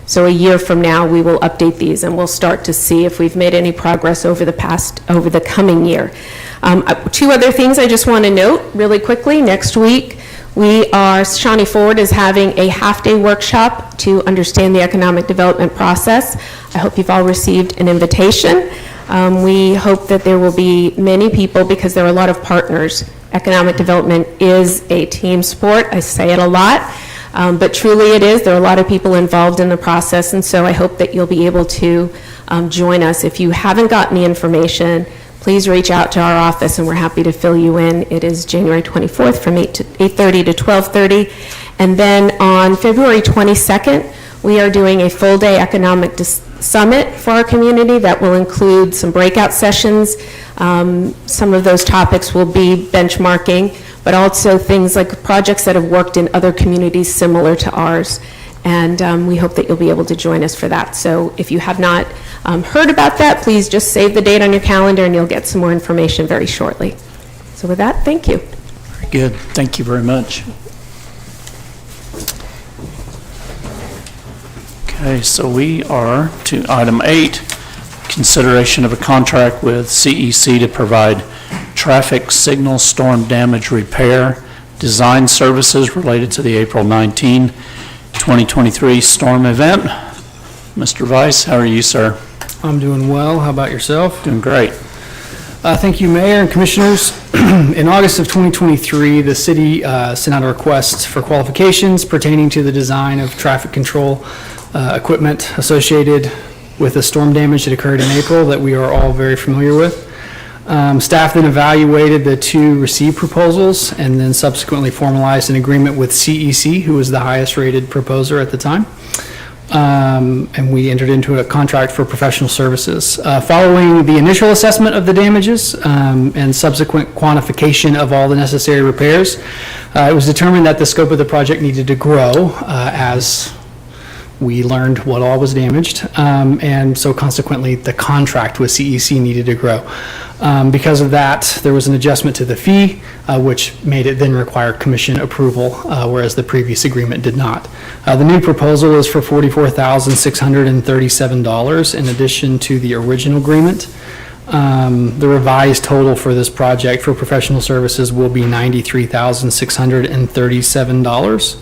So a year from now, we will update these, and we'll start to see if we've made any progress over the coming year. Two other things I just want to note really quickly. Next week, Shawnee Forward is having a half-day workshop to understand the economic development process. I hope you've all received an invitation. We hope that there will be many people, because there are a lot of partners. Economic development is a team sport. I say it a lot, but truly it is. There are a lot of people involved in the process, and so I hope that you'll be able to join us. If you haven't gotten the information, please reach out to our office, and we're happy to fill you in. It is January 24th from 8:30 to 12:30. And then on February 22nd, we are doing a full-day economic summit for our community that will include some breakout sessions. Some of those topics will be benchmarking, but also things like projects that have worked in other communities similar to ours. And we hope that you'll be able to join us for that. So if you have not heard about that, please just save the date on your calendar and you'll get some more information very shortly. So with that, thank you. Very good. Thank you very much. Okay, so we are to item 8, consideration of a contract with CEC to provide traffic signal storm damage repair design services related to the April 19, 2023 storm event. Mr. Weiss, how are you, sir? I'm doing well. How about yourself? Doing great. Thank you, Mayor and Commissioners. In August of 2023, the city sent out a request for qualifications pertaining to the design of traffic control equipment associated with the storm damage that occurred in April that we are all very familiar with. Staff then evaluated the 2 received proposals and then subsequently formalized an agreement with CEC, who was the highest rated proposer at the time. And we entered into a contract for professional services. Following the initial assessment of the damages and subsequent quantification of all the necessary repairs, it was determined that the scope of the project needed to grow as we learned what all was damaged, and so consequently the contract with CEC needed to grow. Because of that, there was an adjustment to the fee, which made it then require commission approval, whereas the previous agreement did not. The new proposal is for $44,637 in addition to the original agreement. The revised total for this project for professional services will be $93,637.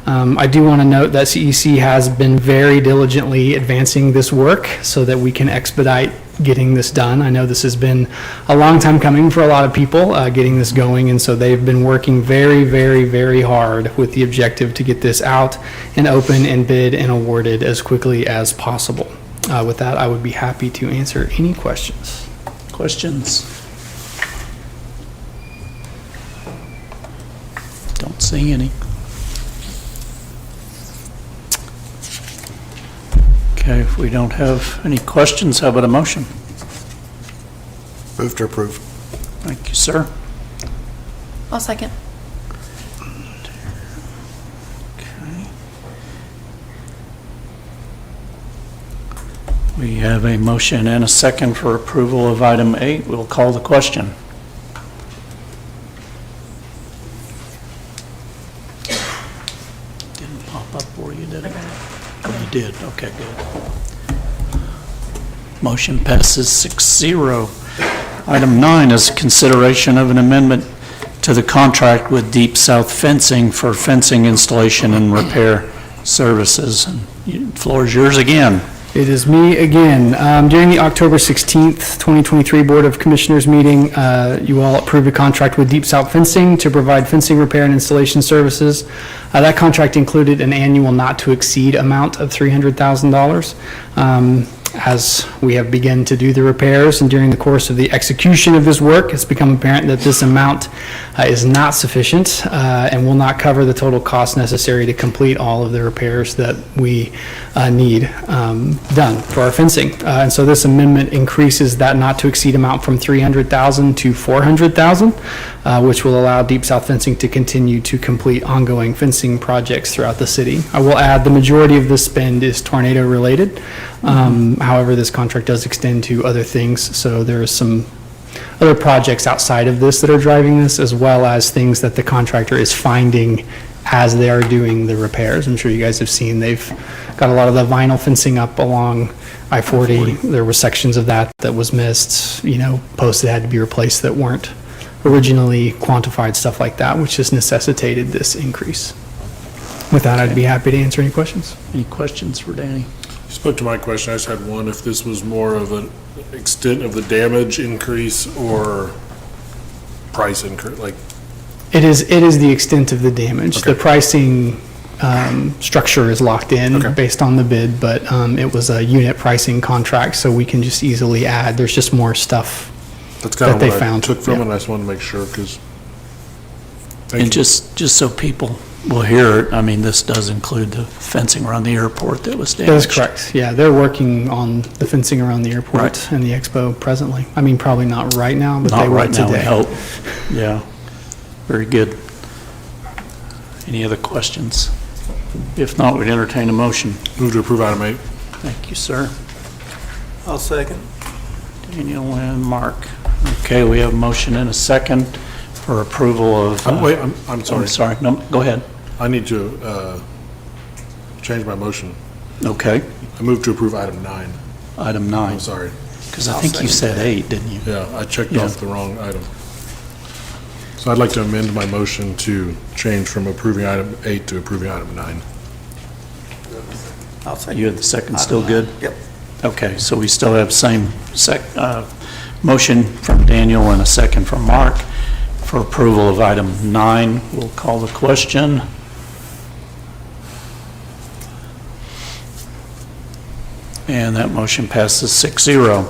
I do want to note that CEC has been very diligently advancing this work so that we can expedite getting this done. I know this has been a long time coming for a lot of people, getting this going, and so they've been working very, very, very hard with the objective to get this out and open and bid and awarded as quickly as possible. With that, I would be happy to answer any questions. Questions? Don't see any. Okay, if we don't have any questions, how about a motion? Move to approve. Thank you, sir. I'll second. Okay. We have a motion and a second for approval of item 8. We'll call the question. Didn't pop up for you, did it? Oh, you did. Okay, good. Motion passes 6-0. Item 9 is consideration of an amendment to the contract with Deep South Fencing for fencing installation and repair services. The floor is yours again. It is me again. During the October 16th, 2023 Board of Commissioners meeting, you all approved a contract with Deep South Fencing to provide fencing repair and installation services. That contract included an annual not-to-exceed amount of $300,000. As we have begun to do the repairs and during the course of the execution of this work, it's become apparent that this amount is not sufficient and will not cover the total cost necessary to complete all of the repairs that we need done for our fencing. And so this amendment increases that not to exceed amount from $300,000 to $400,000, which will allow Deep South Fencing to continue to complete ongoing fencing projects throughout the city. I will add the majority of this spend is tornado related. However, this contract does extend to other things, so there are some other projects outside of this that are driving this, as well as things that the contractor is finding as they are doing the repairs. I'm sure you guys have seen they've got a lot of the vinyl fencing up along I-40. There were sections of that was missed, posts that had to be replaced that weren't originally quantified, stuff like that, which has necessitated this increase. With that, I'd be happy to answer any questions. Any questions for Danny? Spoke to my question, I just had one, if this was more of an extent of the damage increase or price increase, like, It is the extent of the damage. Okay. The pricing structure is locked in Okay. based on the bid, but it was a unit pricing contract, so we can just easily add. There's just more stuff that's kind that of they what I found. took from it, Yeah. and I just wanted to make sure, because. And just so people will hear it, I mean, this does include the fencing around the airport that was That damaged. is correct. Yeah, they're working on the fencing around the airport Right. and the expo presently. I mean, probably not right now, but they Not will right now, we today. hope. Yeah, very good. Any other questions? If not, we'd entertain a motion. Move to approve item 8. Thank you, sir. I'll second. Daniel and Mark. Okay, we have a motion and a second for approval of. Wait, I'm sorry. I'm sorry, no, go ahead. I need to change my motion. Okay, I move to approve item 9. item 9, I'm sorry. because I think you said 8, didn't you? Yeah, I checked Yeah. off the wrong item. So I'd like to amend my motion to change from approving item 8 to approving item 9. I'll second. You had the second still good? Yep. Okay, so we still have same motion from Daniel and a second from Mark for approval of item 9. We'll call the question. And that motion passes 6-0.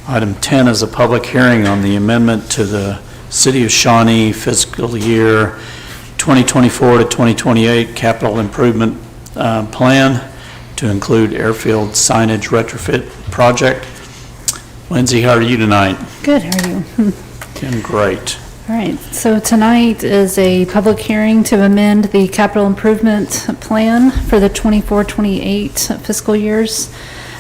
Item 10 is a public hearing on the amendment to the City of Shawnee fiscal year 2024 to 2028 capital improvement plan to include airfield signage retrofit project. Lindsay, how are you tonight? Good, how are you? Doing great. All right, so tonight is a public hearing to amend the capital improvement plan for the 24-28 fiscal years.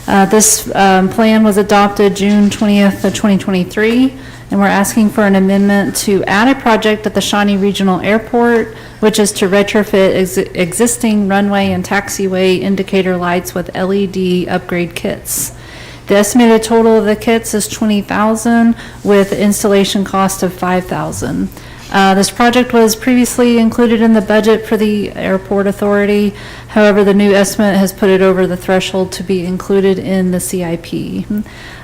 This plan was adopted June 20th of 2023, and we're asking for an amendment to add a project at the Shawnee Regional Airport, which is to retrofit existing runway and taxiway indicator lights with LED upgrade kits. The estimated total of the kits is $20,000 with installation cost of $5,000. This project was previously included in the budget for the airport authority. However, the new estimate has put it over the threshold to be included in the CIP.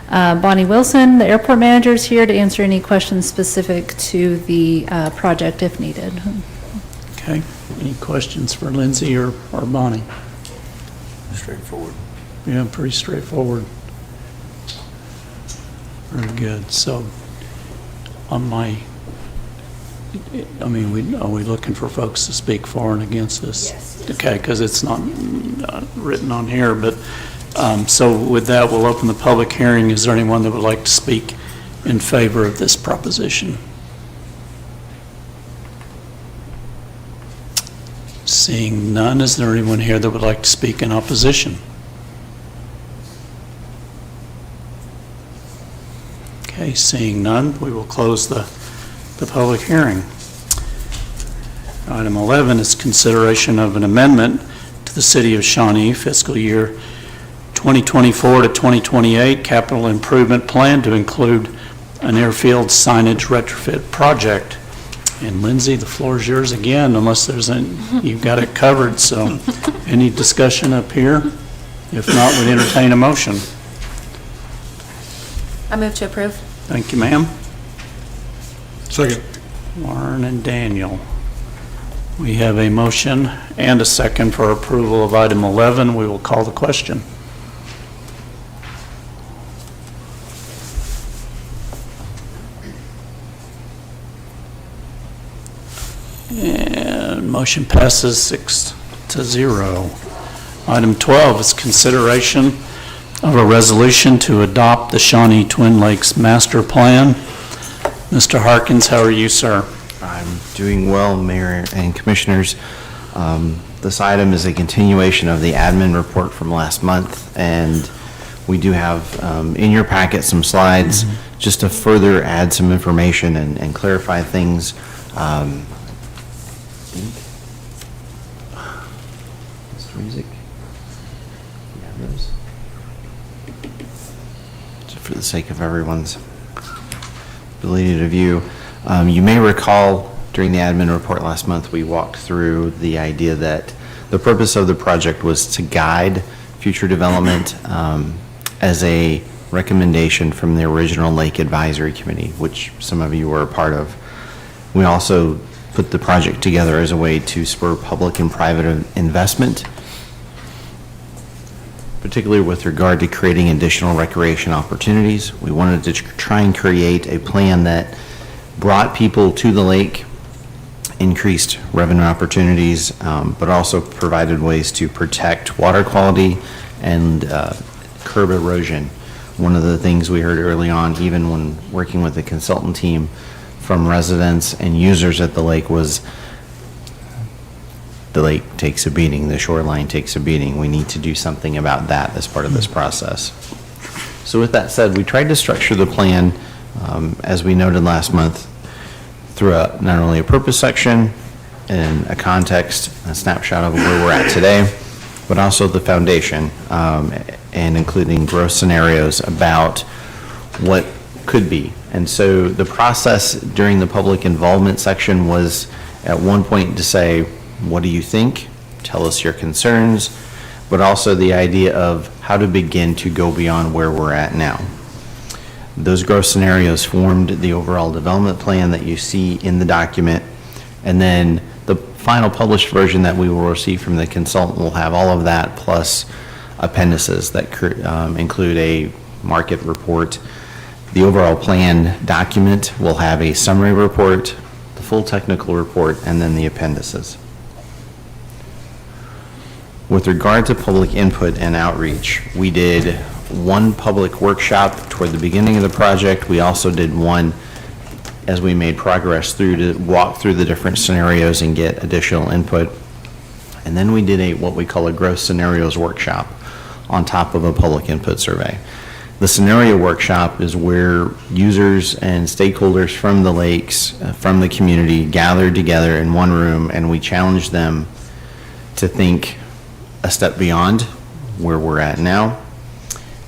Bonnie Wilson, the airport manager, is here to answer any questions specific to the project if needed. Okay, any questions for Lindsay or Bonnie? Straightforward. Yeah, pretty straightforward. Very good. So, on my, I mean, are we looking for folks to speak for and against this? Yes. Okay, because it's not written on here, but, so with that, we'll open the public hearing. Is there anyone that would like to speak in favor of this proposition? Seeing none, is there anyone here that would like to speak in opposition? Okay, seeing none, we will close the public hearing. Item 11 is consideration of an amendment to the City of Shawnee fiscal year 2024 to 2028 capital improvement plan to include an airfield signage retrofit project. And Lindsay, the floor is yours again, unless there's you've got it covered, so any discussion up here? If not, we'd entertain a motion. I move to approve. Thank you, ma'am. Second. Lauren and Daniel. We have a motion and a second for approval of item 11. We will call the question. And motion passes 6-0. Item 12 is consideration of a resolution to adopt the Shawnee Twin Lakes Master Plan. Mr. Harkins, how are you, sir? I'm doing well, Mayor and Commissioners. This item is a continuation of the admin report from last month, and we do have in your packet some slides just to further add some information and clarify things. Mr. Music, you have those? Just for the sake of everyone's ability to view. You may recall during the admin report last month, we walked through the idea that the purpose of the project was to guide future development as a recommendation from the original Lake Advisory Committee, which some of you were a part of. We also put the project together as a way to spur public and private investment, particularly with regard to creating additional recreation opportunities. We wanted to try and create a plan that brought people to the lake, increased revenue opportunities, but also provided ways to protect water quality and curb erosion. One of the things we heard early on, even when working with the consultant team from residents and users at the lake, was the lake takes a beating, the shoreline takes a beating. We need to do something about that as part of this process. So with that said, we tried to structure the plan, as we noted last month, through not only a purpose section and a context, a snapshot of where we're at today, but also the foundation, and including growth scenarios about what could be. And so the process during the public involvement section was at one point to say, what do you think? Tell us your concerns, but also the idea of how to begin to go beyond where we're at now. Those growth scenarios formed the overall development plan that you see in the document, and then the final published version that we will receive from the consultant will have all of that plus appendices that include a market report. The overall plan document will have a summary report, the full technical report, and then the appendices. With regard to public input and outreach, we did one public workshop toward the beginning of the project. We also did one as we made progress through to walk through the different scenarios and get additional input. And then we did what we call a growth scenarios workshop on top of a public input survey. The scenario workshop is where users and stakeholders from the lakes, from the community, gathered together in one room, and we challenged them to think a step beyond where we're at now,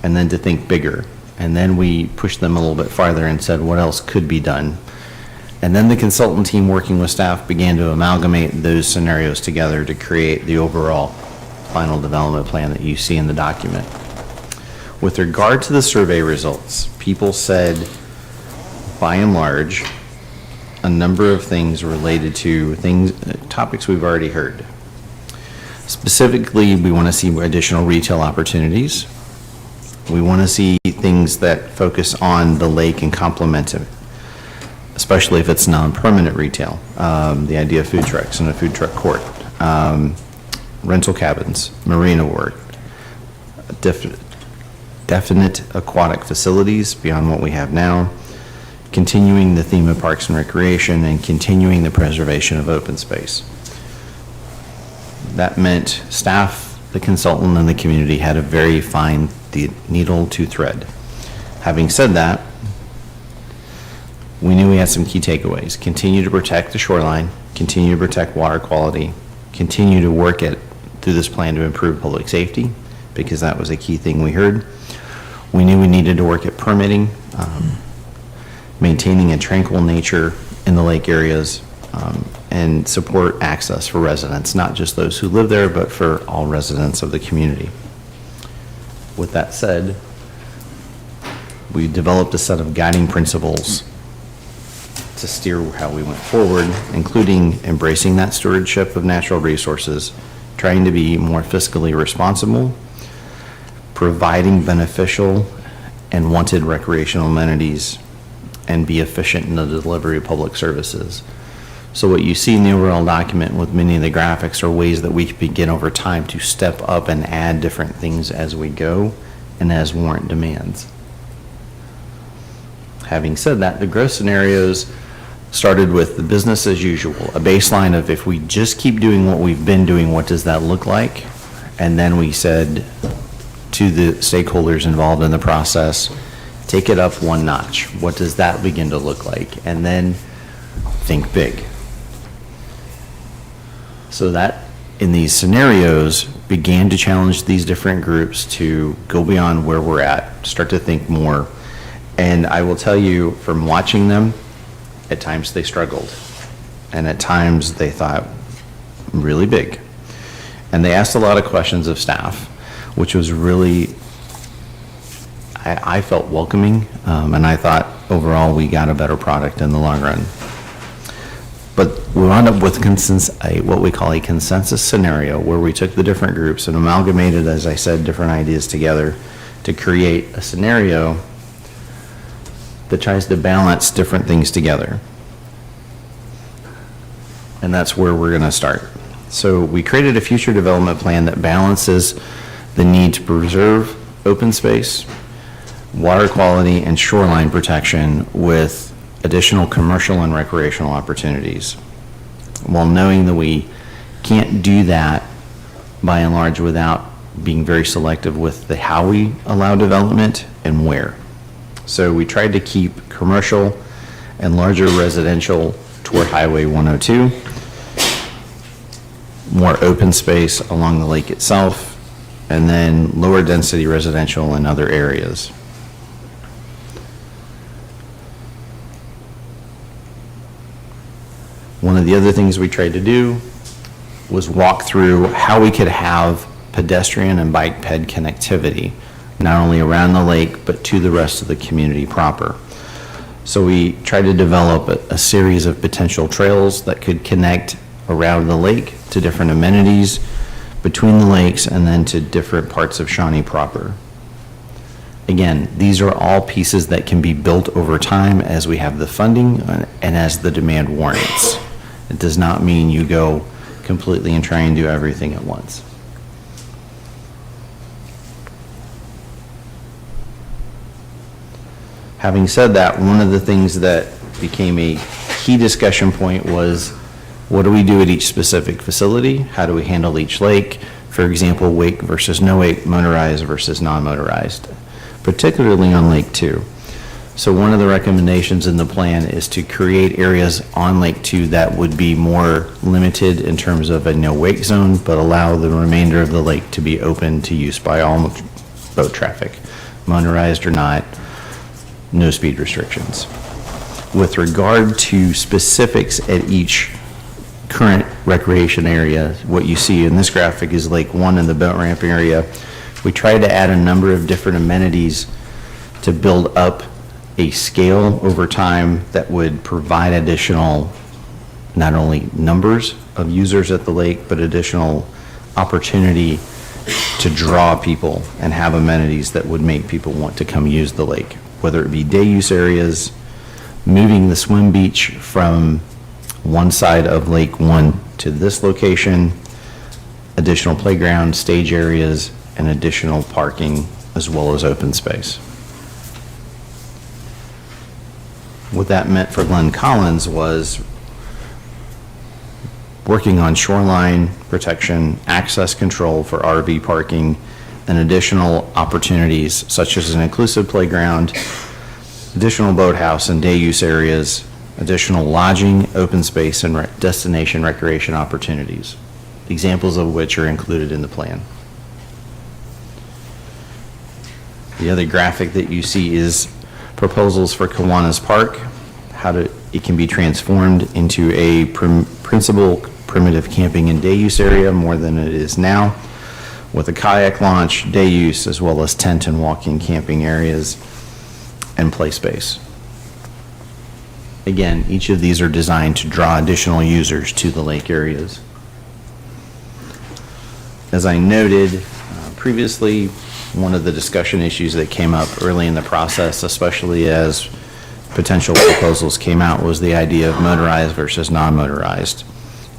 and then to think bigger. And then we pushed them a little bit farther and said what else could be done. And then the consultant team working with staff began to amalgamate those scenarios together to create the overall final development plan that you see in the document. With regard to the survey results, people said, by and large, a number of things related to topics we've already heard. Specifically, we want to see additional retail opportunities. We want to see things that focus on the lake and complement it, especially if it's non-permanent retail. The idea of food trucks and a food truck court, rental cabins, marina work, definite aquatic facilities beyond what we have now, continuing the theme of parks and recreation, and continuing the preservation of open space. That meant staff, the consultant, and the community had a very fine needle to thread. Having said that, we knew we had some key takeaways. Continue to protect the shoreline, continue to protect water quality, continue to work through this plan to improve public safety, because that was a key thing we heard. We knew we needed to work at permitting, maintaining a tranquil nature in the lake areas, and support access for residents, not just those who live there, but for all residents of the community. With that said, we developed a set of guiding principles to steer how we went forward, including embracing that stewardship of natural resources, trying to be more fiscally responsible, providing beneficial and wanted recreational amenities, and be efficient in the delivery of public services. So what you see in the overall document with many of the graphics are ways that we can begin over time to step up and add different things as we go and as warrant demands. Having said that, the growth scenarios started with the business as usual, a baseline of if we just keep doing what we've been doing, what does that look like? And then we said to the stakeholders involved in the process, take it up one notch. What does that begin to look like? And then think big. So that in these scenarios began to challenge these different groups to go beyond where we're at, start to think more. And I will tell you from watching them, at times they struggled. And at times they thought really big. And they asked a lot of questions of staff. which was really, I felt welcoming, and I thought overall we got a better product in the long run. But we wound up with what we call a consensus scenario, where we took the different groups and amalgamated, as I said, different ideas together to create a scenario that tries to balance different things together. And that's where we're going to start. So we created a future development plan that balances the need to preserve open space, water quality, and shoreline protection with additional commercial and recreational opportunities, while knowing that we can't do that by and large without being very selective with the how we allow development and where. So we tried to keep commercial and larger residential toward Highway 102, more open space along the lake itself, and then lower density residential in other areas. One of the other things we tried to do was walk through how we could have pedestrian and bike ped connectivity, not only around the lake, but to the rest of the community proper. So we tried to develop a series of potential trails that could connect around the lake to different amenities between the lakes and then to different parts of Shawnee proper. Again, these are all pieces that can be built over time as we have the funding and as the demand warrants. It does not mean you go completely and try and do everything at once. Having said that, one of the things that became a key discussion point was, what do we do at each specific facility? How do we handle each lake? For example, wake versus no wake, motorized versus non-motorized, particularly on Lake 2. So one of the recommendations in the plan is to create areas on Lake 2 that would be more limited in terms of a no wake zone, but allow the remainder of the lake to be open to use by all boat traffic, motorized or not, no speed restrictions. With regard to specifics at each current recreation area, what you see in this graphic is Lake 1 in the boat ramp area. We tried to add a number of different amenities to build up a scale over time that would provide additional, not only numbers of users at the lake, but additional opportunity to draw people and have amenities that would make people want to come use the lake, whether it be day use areas, moving the swim beach from one side of Lake 1 to this location, additional playground, stage areas, and additional parking, as well as open space. What that meant for Glen Collins was working on shoreline protection, access control for RV parking, and additional opportunities such as an inclusive playground, additional boathouse and day use areas, additional lodging, open space, and destination recreation opportunities, examples of which are included in the plan. The other graphic that you see is proposals for Kiwanis Park, it can be transformed into a principal primitive camping and day use area more than it is now, with a kayak launch, day use, as well as tent and walking camping areas and play space. Again, each of these are designed to draw additional users to the lake areas. As I noted previously, one of the discussion issues that came up early in the process, especially as potential proposals came out, was the idea of motorized versus non-motorized.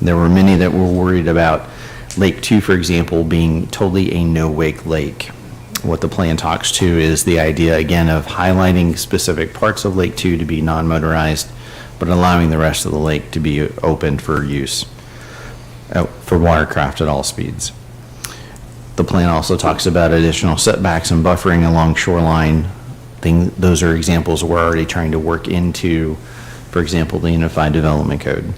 There were many that were worried about Lake 2, for example, being totally a no-wake lake. What the plan talks to is the idea, again, of highlighting specific parts of Lake 2 to be non-motorized, but allowing the rest of the lake to be open for use for watercraft at all speeds. The plan also talks about additional setbacks and buffering along shoreline. Those are examples we're already trying to work into, for example, the Unified Development Code,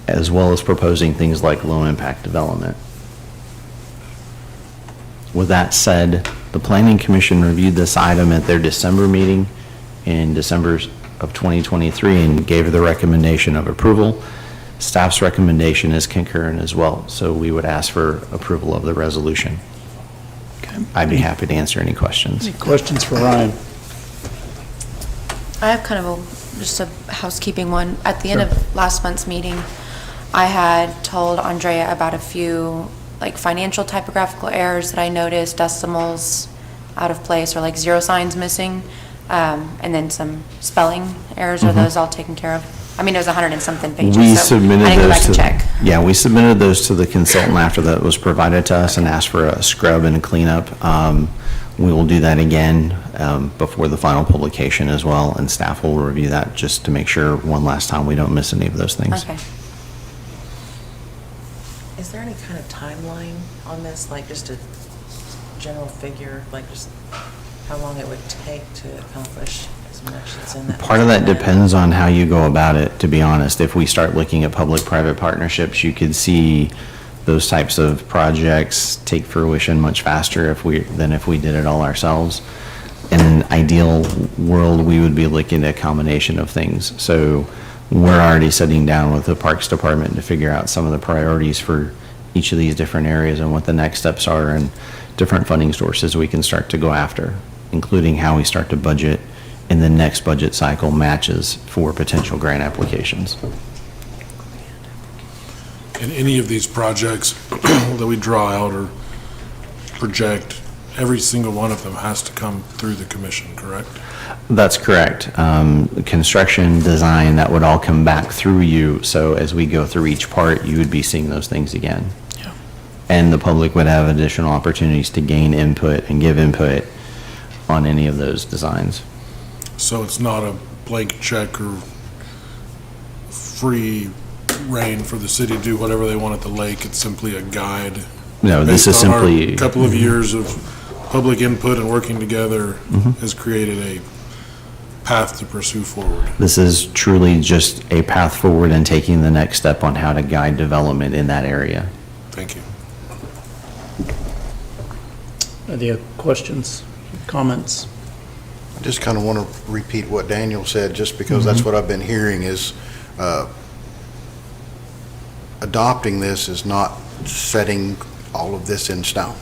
as well as proposing things like low-impact development. With that said, the Planning Commission reviewed this item at their December meeting in December of 2023 and gave the recommendation of approval. Staff's recommendation is concurrent as well, so we would ask for approval of the resolution. I'd be happy to answer any questions. Any questions for Ryan? I have kind of just a housekeeping one. At the end of last month's meeting, I had told Andrea about a few like financial typographical errors that I noticed, decimals out of place or like zero signs missing, and then some spelling errors. Are those all taken care of? I mean, it was 100 and something pages, We so submitted I didn't go those back and check. Yeah, we submitted those to the consultant after that was provided to us and asked for a scrub and a cleanup. We will do that again before the final publication as well, and staff will review that just to make sure one last time we don't miss any of those things. Okay. Is there any kind of timeline on this, like just a general figure, like just how long it would take to accomplish as much that's in that? Part of that depends on how you go about it, to be honest. If we start looking at public-private partnerships, you could see those types of projects take fruition much faster than if we did it all ourselves. In an ideal world, we would be looking at a combination of things. So we're already sitting down with the Parks Department to figure out some of the priorities for each of these different areas and what the next steps are and different funding sources we can start to go after, including how we start to budget in the next budget cycle matches for potential grant applications. And any of these projects that we draw out or project, every single one of them has to come through the commission, correct? That's correct. Construction, design, that would all come back through you. So as we go through each part, you would be seeing those things again. Yeah. And the public would have additional opportunities to gain input and give input on any of those designs. So it's not a blank check or free reign for the city to do whatever they want at the lake. It's simply a guide. No, this is Based on our simply couple of years of public input and working together has created a path to pursue forward. This is truly just a path forward and taking the next step on how to guide development in that area. Thank you. Any questions, comments? I just kind of want to repeat what Daniel said, just because that's what I've been hearing is adopting this is not setting all of this in stone.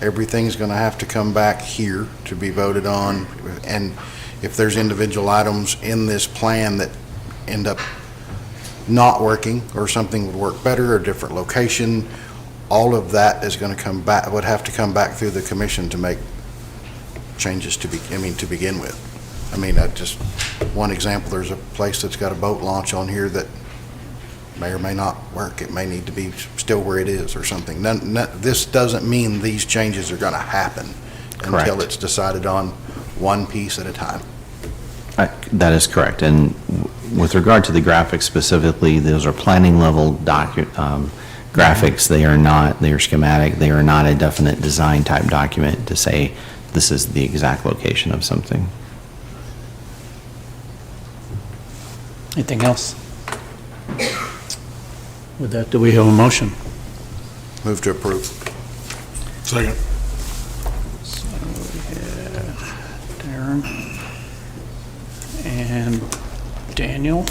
Everything's going to have to come back here to be voted on, and if there's individual items in this plan that end up not working, or something would work better, or a different location, all of that is going to come back, would have to come back through the commission to make changes to begin with. I mean, just one example, there's a place that's got a boat launch on here that may or may not work. It may need to be still where it is or something. This doesn't mean these changes are going to happen until it's decided on one piece at a time. That is correct. And with regard to the graphics specifically, those are planning level graphics. They are schematic. They are not a definite design type document to say this is the exact location of something. Anything else? With that, do we have a motion? Move to approve. Second. So we have Darren and Daniel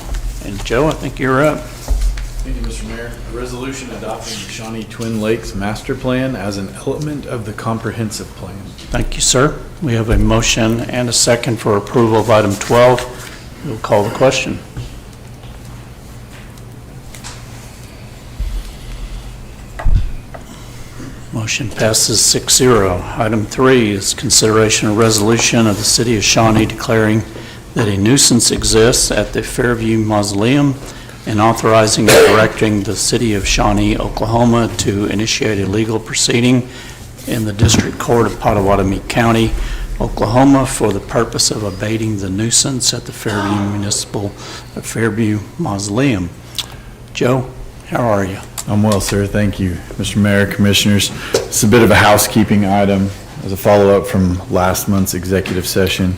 and Joe, I think you're up. Thank you, Mr. Mayor. A resolution adopting the Shawnee Twin Lakes Master Plan as an element of the comprehensive plan. Thank you, sir. We have a motion and a second for approval of item 12. We'll call the question. Motion passes 6-0. Item 3 is consideration of resolution of the City of Shawnee declaring that a nuisance exists at the Fairview Mausoleum and authorizing and directing the City of Shawnee, Oklahoma to initiate a legal proceeding in the District Court of Pottawatomie County, Oklahoma for the purpose of abating the nuisance at the Fairview Mausoleum. Joe, how are you? I'm well, sir. Thank you, Mr. Mayor, Commissioners. It's a bit of a housekeeping item as a follow-up from last month's executive session.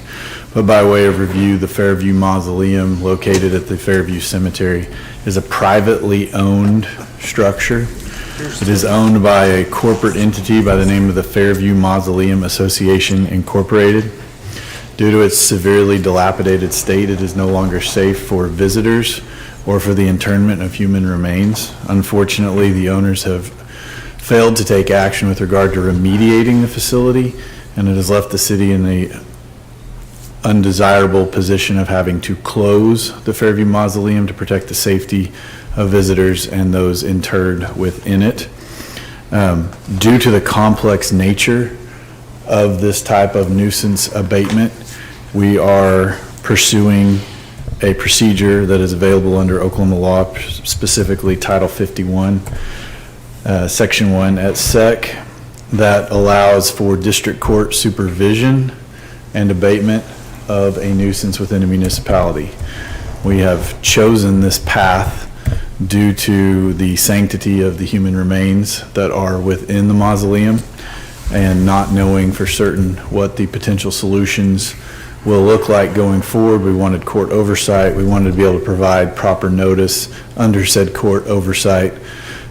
But by way of review, the Fairview Mausoleum, located at the Fairview Cemetery, is a privately owned structure. It is owned by a corporate entity by the name of the Fairview Mausoleum Association, Incorporated. Due to its severely dilapidated state, it is no longer safe for visitors or for the internment of human remains. Unfortunately, the owners have failed to take action with regard to remediating the facility, and it has left the city in a undesirable position of having to close the Fairview Mausoleum to protect the safety of visitors and those interred within it. Due to the complex nature of this type of nuisance abatement, we are pursuing a procedure that is available under Oklahoma law, specifically Title 51, Section 1 at SEC, that allows for district court supervision and abatement of a nuisance within a municipality. We have chosen this path due to the sanctity of the human remains that are within the mausoleum, and not knowing for certain what the potential solutions will look like going forward. We wanted court oversight. We wanted to be able to provide proper notice under said court oversight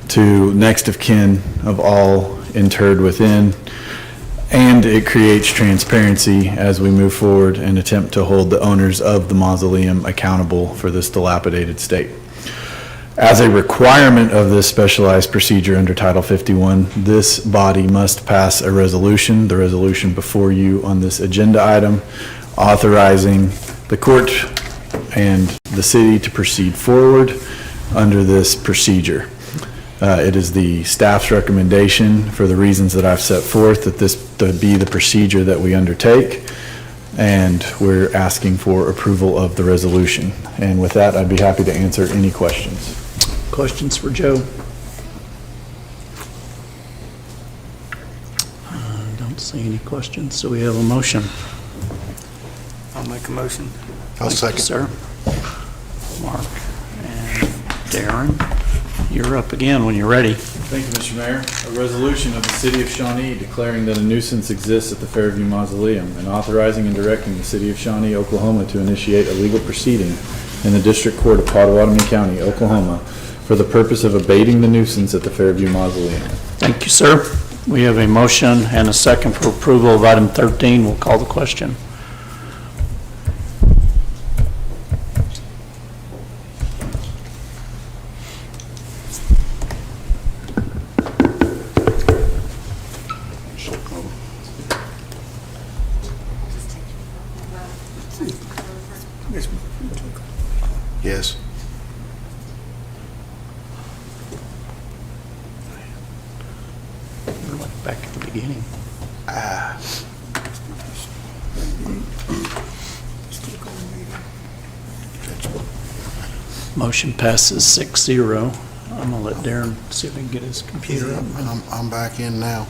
to next of kin of all interred within, and it creates transparency as we move forward and attempt to hold the owners of the mausoleum accountable for this dilapidated state. As a requirement of this specialized procedure under Title 51, this body must pass a resolution, the resolution before you on this agenda item, authorizing the court and the city to proceed forward under this procedure. It is the staff's recommendation, for the reasons that I've set forth, that this be the procedure that we undertake, and we're asking for approval of the resolution. And with that, I'd be happy to answer any questions. Questions for Joe? Don't see any questions, so we have a motion. I'll make a motion. I'll second. Sir. Mark and Darren, you're up again when you're ready. Thank you, Mr. Mayor. A resolution of the City of Shawnee declaring that a nuisance exists at the Fairview Mausoleum and authorizing and directing the City of Shawnee, Oklahoma to initiate a legal proceeding in the District Court of Pottawatomie County, Oklahoma, for the purpose of abating the nuisance at the Fairview Mausoleum. Thank you, sir. We have a motion and a second for approval of item 13. We'll call the question. Yes. We're like back at the beginning. Motion passes 6-0. I'm gonna let Darren see if he can get his computer up. I'm back in now.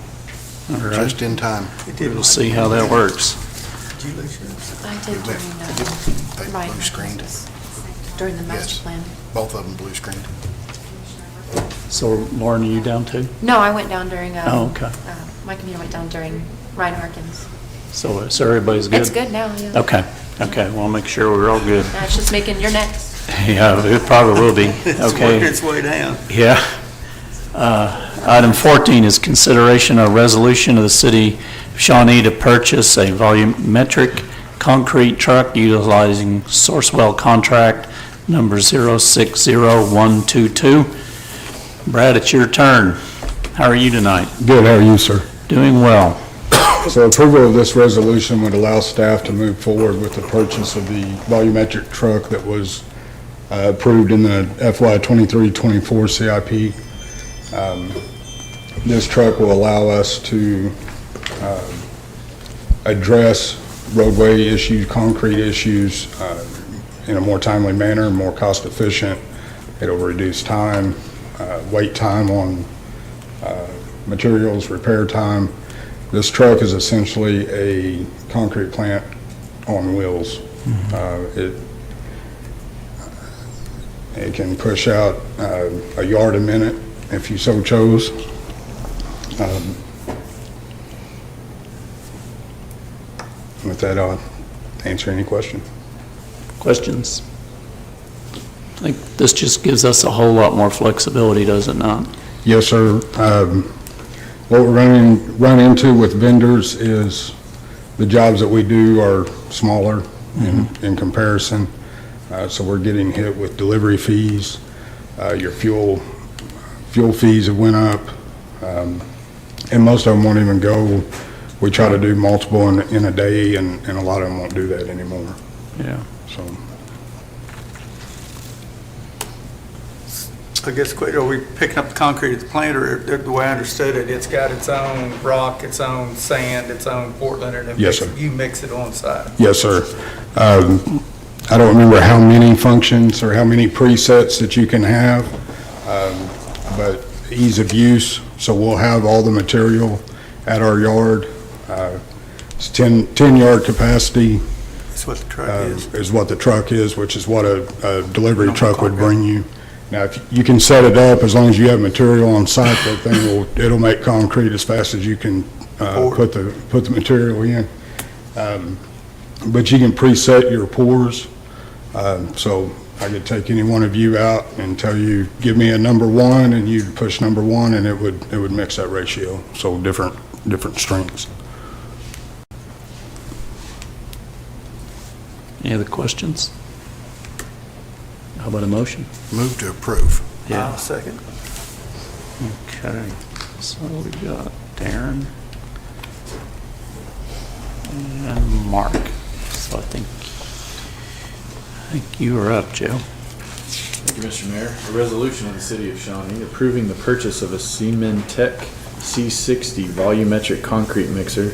All right. Just in time. We'll see how that works. I did They during blue screened. during the master Yes. plan. Both of them blue screened. So Lauren, are you down too? No, I went down during, Oh, okay. my computer went down during Ryan Harkins. So everybody's good? It's good now, yeah. Okay, okay, well, I'll make sure we're all good. It's just making, you're next. Yeah, it probably will be. It's Okay. working its way down. Yeah. Item 14 is consideration of resolution of the City of Shawnee to purchase a volumetric concrete truck utilizing Sourcewell contract number 060122. Brad, it's your turn. How are you tonight? Good, how are you, sir? Doing well. So approval of this resolution would allow staff to move forward with the purchase of the volumetric truck that was approved in the FY 23-24 CIP. This truck will allow us to address roadway issues, concrete issues in a more timely manner, more cost efficient. It'll reduce time, wait time on materials, repair time. This truck is essentially a concrete plant on wheels. It can push out a yard a minute if you so chose. With that, I'll answer any question. Questions? I think this just gives us a whole lot more flexibility, does it not? Yes, sir. What we're going to run into with vendors is the jobs that we do are smaller in comparison. So we're getting hit with delivery fees. Your fuel fees have went up. And most of them won't even go. We try to do multiple in a day, and a lot of them won't do that anymore. Yeah. So, I guess, are we picking up the concrete at the plant, or the way I understood it, it's got its own rock, its own sand, its own Portland, and then Yes, sir. you mix it on site? yes, sir. I don't remember how many functions or how many presets that you can have, but ease of use. So we'll have all the material at our yard. It's 10-yard capacity. That's what the truck is what the truck is, which is what a delivery truck would bring you. Now, if you can set it up, as long as you have material on site, that thing it'll make concrete as fast as you can put the material in. But you can preset your pours. So I could take any one of you out and tell you, give me a number 1, and you'd push number 1, and it would mix that ratio. So different strengths. Any other questions? How about a motion? Move to approve. Yeah. I'll second. Okay, so we got Darren and Mark. So I think you are up, Joe. Thank you, Mr. Mayor. A resolution of the City of Shawnee approving the purchase of a Cementech C60 volumetric concrete mixer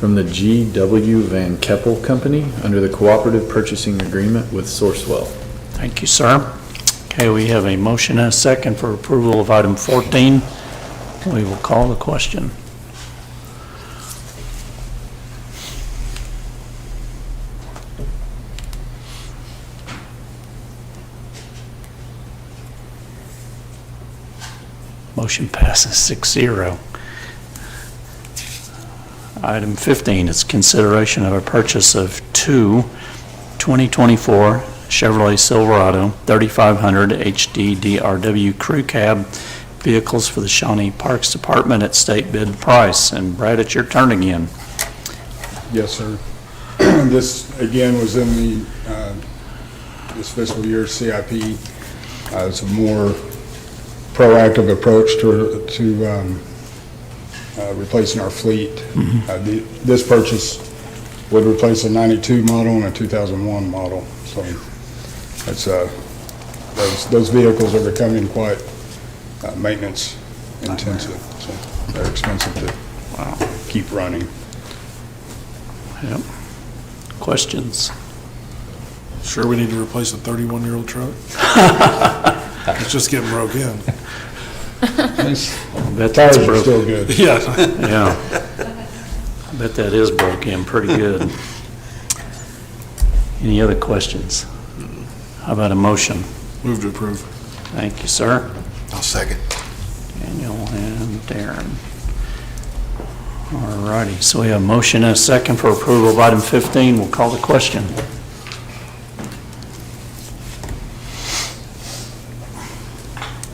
from the G.W. Van Keppel Company under the cooperative purchasing agreement with Sourcewell. Thank you, sir. Okay, we have a motion and a second for approval of item 14. We will call the question. Motion passes 6-0. Item 15 is consideration of a purchase of two 2024 Chevrolet Silverado 3500 HD DRW crew cab vehicles for the Shawnee Parks Department at state bid price. And Brad, it's your turn again. Yes, sir. This, again, was in the, this fiscal year CIP. It's a more proactive approach to replacing our fleet. This purchase would replace a 92 model and a 2001 model. So it's, those vehicles are becoming quite maintenance intensive. So they're expensive to keep running. Yep. Questions? Sure we need to replace a 31-year-old truck? It's just getting broke in. I bet that's broke. Still good. Yeah. Yeah. I bet that is broke in pretty good. Any other questions? How about a motion? Move to approve. Thank you, sir. I'll second. Daniel and Darren. All righty, so we have a motion and a second for approval of item 15. We'll call the question.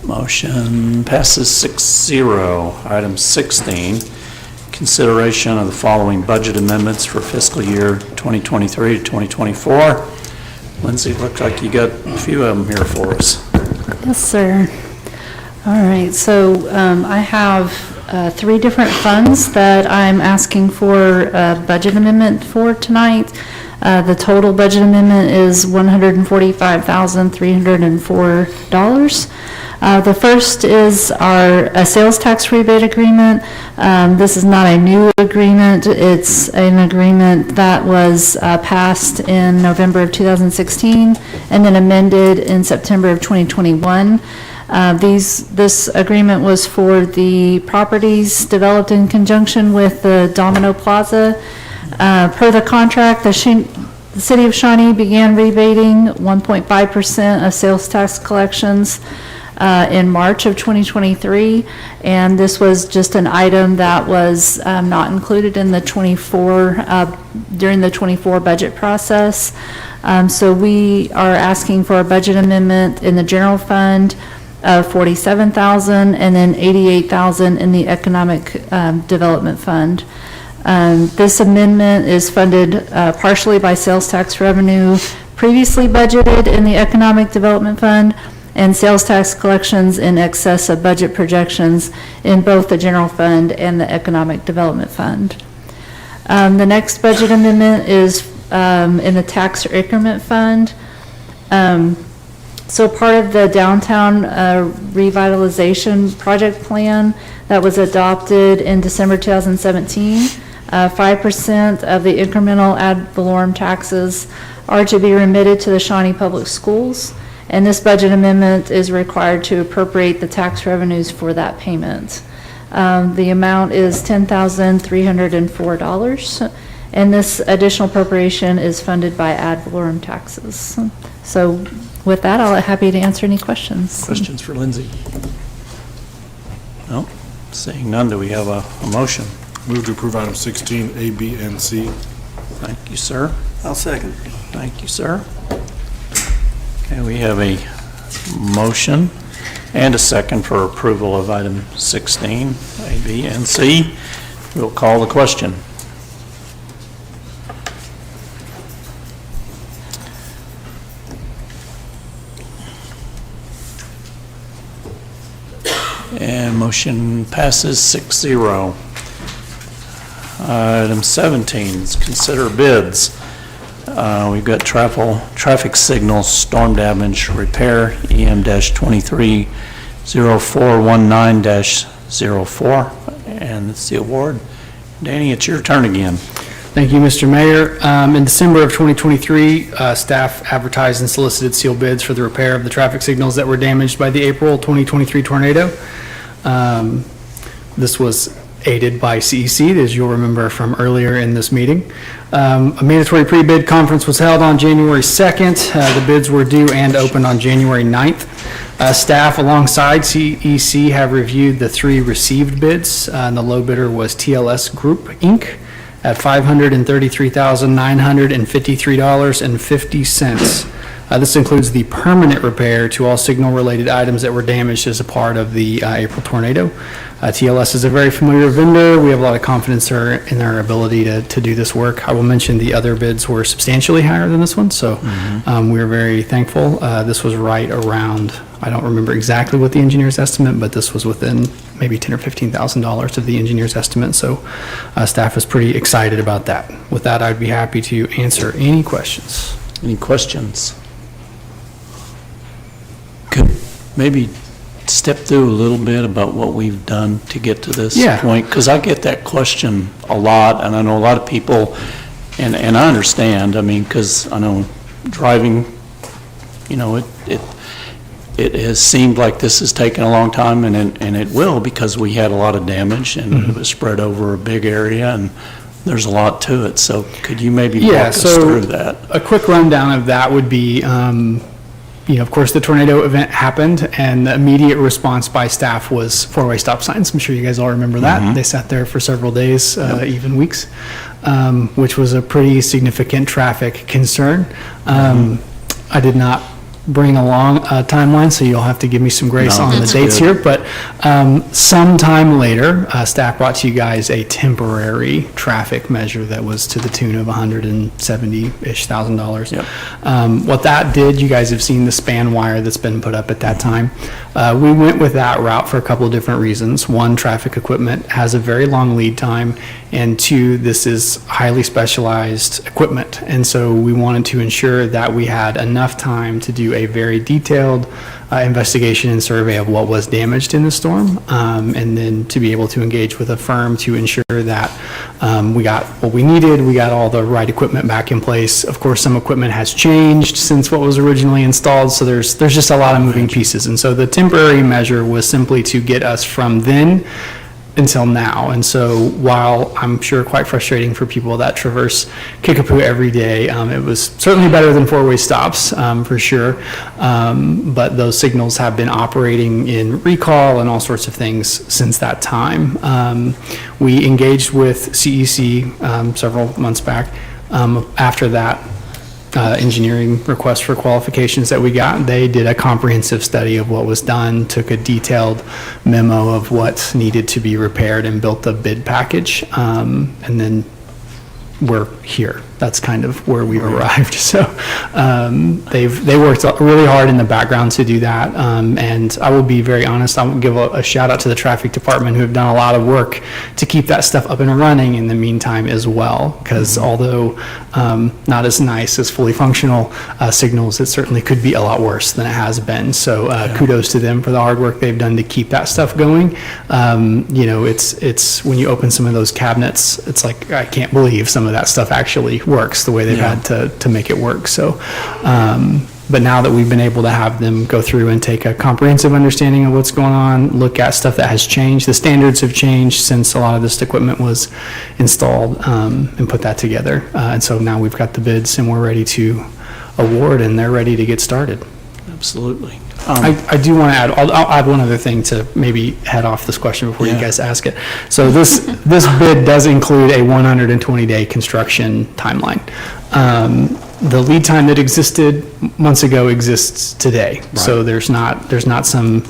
Motion passes 6-0. Item 16, consideration of the following budget amendments for fiscal year 2023 to 2024. Lindsay, looks like you got a few of them here for us. Yes, sir. All right, so I have 3 different funds that I'm asking for a budget amendment for tonight. The total budget amendment is $145,304. The first is a sales tax rebate agreement. This is not a new agreement. It's an agreement that was passed in November of 2016 and then amended in September of 2021. This agreement was for the properties developed in conjunction with the Domino Plaza. Per the contract, the City of Shawnee began rebating 1.5% of sales tax collections in March of 2023, and this was just an item that was not included in the during the 24 budget process. So we are asking for a budget amendment in the general fund of $47,000 and then $88,000 in the economic development fund. This amendment is funded partially by sales tax revenue previously budgeted in the economic development fund, and sales tax collections in excess of budget projections in both the general fund and the economic development fund. The next budget amendment is in the tax increment fund. So part of the downtown revitalization project plan that was adopted in December 2017, 5% of the incremental ad valorem taxes are to be remitted to the Shawnee Public Schools, and this budget amendment is required to appropriate the tax revenues for that payment. The amount is $10,304, and this additional appropriation is funded by ad valorem taxes. So with that, I'll be happy to answer any questions. Questions for Lindsay? No? Seeing none, do we have a motion? Move to approve item 16, A, B, and C. Thank you, sir. I'll second. Thank you, sir. Okay, we have a motion and a second for approval of item 16, A, B, and C. We'll call the question. And motion passes 6-0. Item 17 is consider bids. We've got traffic signal storm damage repair, EM-230419-04, and it's the award. Danny, it's your turn again. Thank you, Mr. Mayor. In December of 2023, staff advertised and solicited sealed bids for the repair of the traffic signals that were damaged by the April 2023 tornado. This was aided by CEC, as you'll remember from earlier in this meeting. A mandatory pre-bid conference was held on January 2nd. The bids were due and opened on January 9th. Staff alongside CEC have reviewed the 3 received bids, and the low bidder was TLS Group, Inc. at $533,953.50. This includes the permanent repair to all signal-related items that were damaged as a part of the April tornado. TLS is a very familiar vendor. We have a lot of confidence in their ability to do this work. I will mention the other bids were substantially higher than this one, so we are very thankful. This was right around, I don't remember exactly what the engineer's estimate, but this was within maybe $10,000 or $15,000 of the engineer's estimate, so staff is pretty excited about that. With that, I'd be happy to answer any questions. Any questions? Could maybe step through a little bit about what we've done to get to this point? Because I get that question a lot, and I know a lot of people, and I understand, I mean, because I know driving, you know, it has seemed like this has taken a long time, and it will, because we had a lot of damage, and it was spread over a big area, and there's a lot to it. So could you maybe walk us through that? A quick rundown of that would be, you know, of course, the tornado event happened, and the immediate response by staff was 4-way stop signs. I'm sure you guys all remember that. They sat there for several days, even weeks, which was a pretty significant traffic concern. I did not bring along a timeline, so you'll have to give me some grace on the dates here. But sometime later, staff brought to you guys a temporary traffic measure that was to the tune of $170,000-ish. What that did, you guys have seen the span wire that's been put up at that time. We went with that route for a couple of different reasons. One, traffic equipment has a very long lead time, and 2, this is highly specialized equipment, and so we wanted to ensure that we had enough time to do a very detailed investigation and survey of what was damaged in the storm, and then to be able to engage with a firm to ensure that we got what we needed, we got all the right equipment back in place. Of course, some equipment has changed since what was originally installed, so there's just a lot of moving pieces, and so the temporary measure was simply to get us from then until now. And so while I'm sure quite frustrating for people that traverse Kickapoo every day, it was certainly better than 4-way stops, for sure. But those signals have been operating in recall and all sorts of things since that time. We engaged with CEC several months back. After that engineering request for qualifications that we got, they did a comprehensive study of what was done, took a detailed memo of what needed to be repaired, and built a bid package. And then we're here. That's kind of where we've arrived. So they worked really hard in the background to do that. And I will be very honest, I will give a shout out to the traffic department who have done a lot of work to keep that stuff up and running in the meantime as well. Because although not as nice as fully functional signals, it certainly could be a lot worse than it has been. So kudos to them for the hard work they've done to keep that stuff going. You know, it's when you open some of those cabinets, it's like, I can't believe some of that stuff actually works the way they've had to make it work. So, but now that we've been able to have them go through and take a comprehensive understanding of what's going on, look at stuff that has changed, the standards have changed since a lot of this equipment was installed, and put that together. And so now we've got the bids and we're ready to award and they're ready to get started. Absolutely. I do want to add, I'll add one other thing to maybe head off this question before you guys ask it. So this bid does include a 120-day construction timeline. The lead time that existed months ago exists today. Right. So there's not some,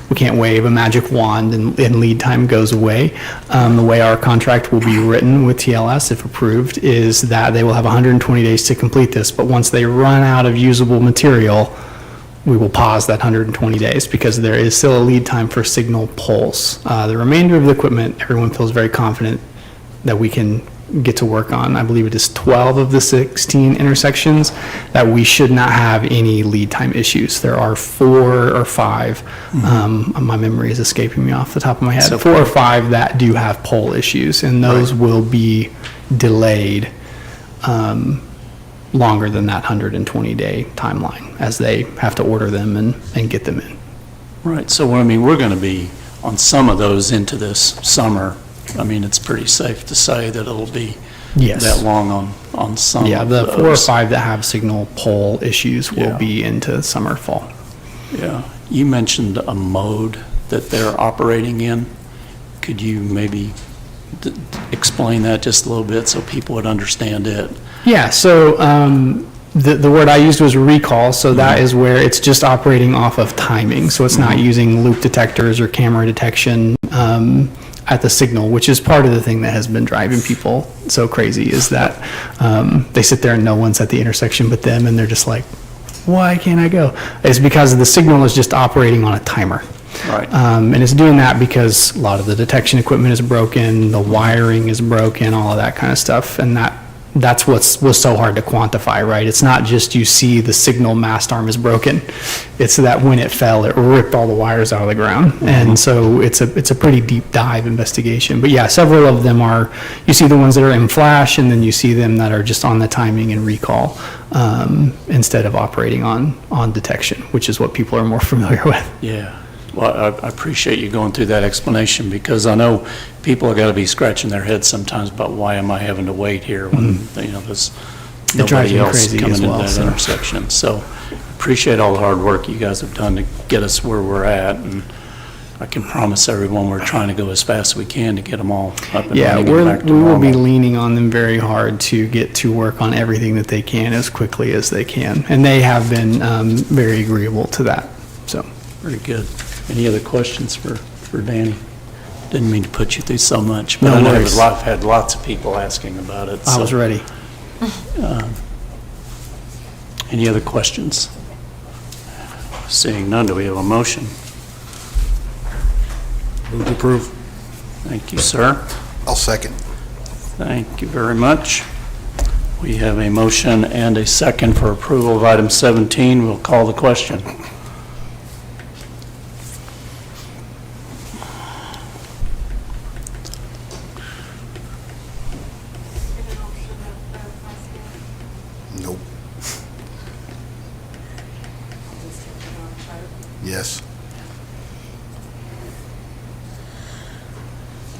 we can't wave a magic wand and lead time goes away. The way our contract will be written with TLS, if approved, is that they will have 120 days to complete this, but once they run out of usable material, we will pause that 120 days because there is still a lead time for signal poles. The remainder of the equipment, everyone feels very confident that we can get to work on. I believe it is 12 of the 16 intersections that we should not have any lead time issues. There are 4 or 5, my memory is escaping me off the top of my head, so 4 or 5 that do have pole issues, and those will be delayed longer than that 120-day timeline as they have to order them and get them in. Right, so I mean, we're going to be on some of those into this summer. I mean, it's pretty safe to say that it'll be that long on some of the those. 4 or 5 that have signal pole issues will be into summer, fall. Yeah, you mentioned a mode that they're operating in. Could you maybe explain that just a little bit so people would understand it? Yeah, so the word I used was recall, so that is where it's just operating off of timing. So it's not using loop detectors or camera detection at the signal, which is part of the thing that has been driving people so crazy, is that they sit there and no one's at the intersection but them, and they're just like, why can't I go? It's because the signal is just operating on a timer. Right. And it's doing that because a lot of the detection equipment is broken, the wiring is broken, all of that kind of stuff, and that's was so hard to quantify, right? It's not just you see the signal mast arm is broken. It's that when it fell, it ripped all the wires out of the ground. And so it's a pretty deep dive investigation. But yeah, several of them are, you see the ones that are in flash, and then you see them that are just on the timing and recall instead of operating on detection, which is what people are more familiar with. Yeah. Well, I appreciate you going through that explanation, because I know people are going to be scratching their heads sometimes about why am I having to wait here when there's nobody else coming into that intersection. So appreciate all the hard work you guys have done to get us where we're at, and I can promise everyone we're trying to go as fast as we can to get them all up and running and back to we will be normal. leaning on them very hard to get to work on everything that they can as quickly as they can, and they have been very agreeable to that. So very good. Any other questions for Danny? Didn't mean to put you through so much, but I know I've had lots of people asking about it. I was ready. Any other questions? Seeing none, do we have a motion? Move to approve. Thank you, sir. I'll second. Thank you very much. We have a motion and a second for approval of item 17. We'll call the question. Nope. Yes.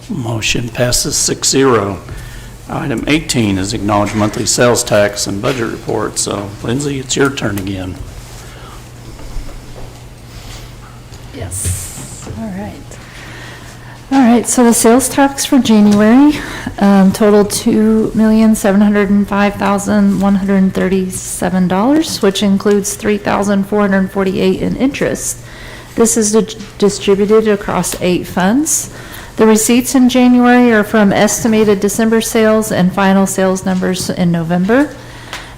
Motion passes 6-0. Item 18 is acknowledged monthly sales tax and budget report. So, Lindsay, it's your turn again. Yes. All right. All right, so the sales tax for January totaled $2,705,137, which includes $3,448 in interest. This is distributed across 8 funds. The receipts in January are from estimated December sales and final sales numbers in November.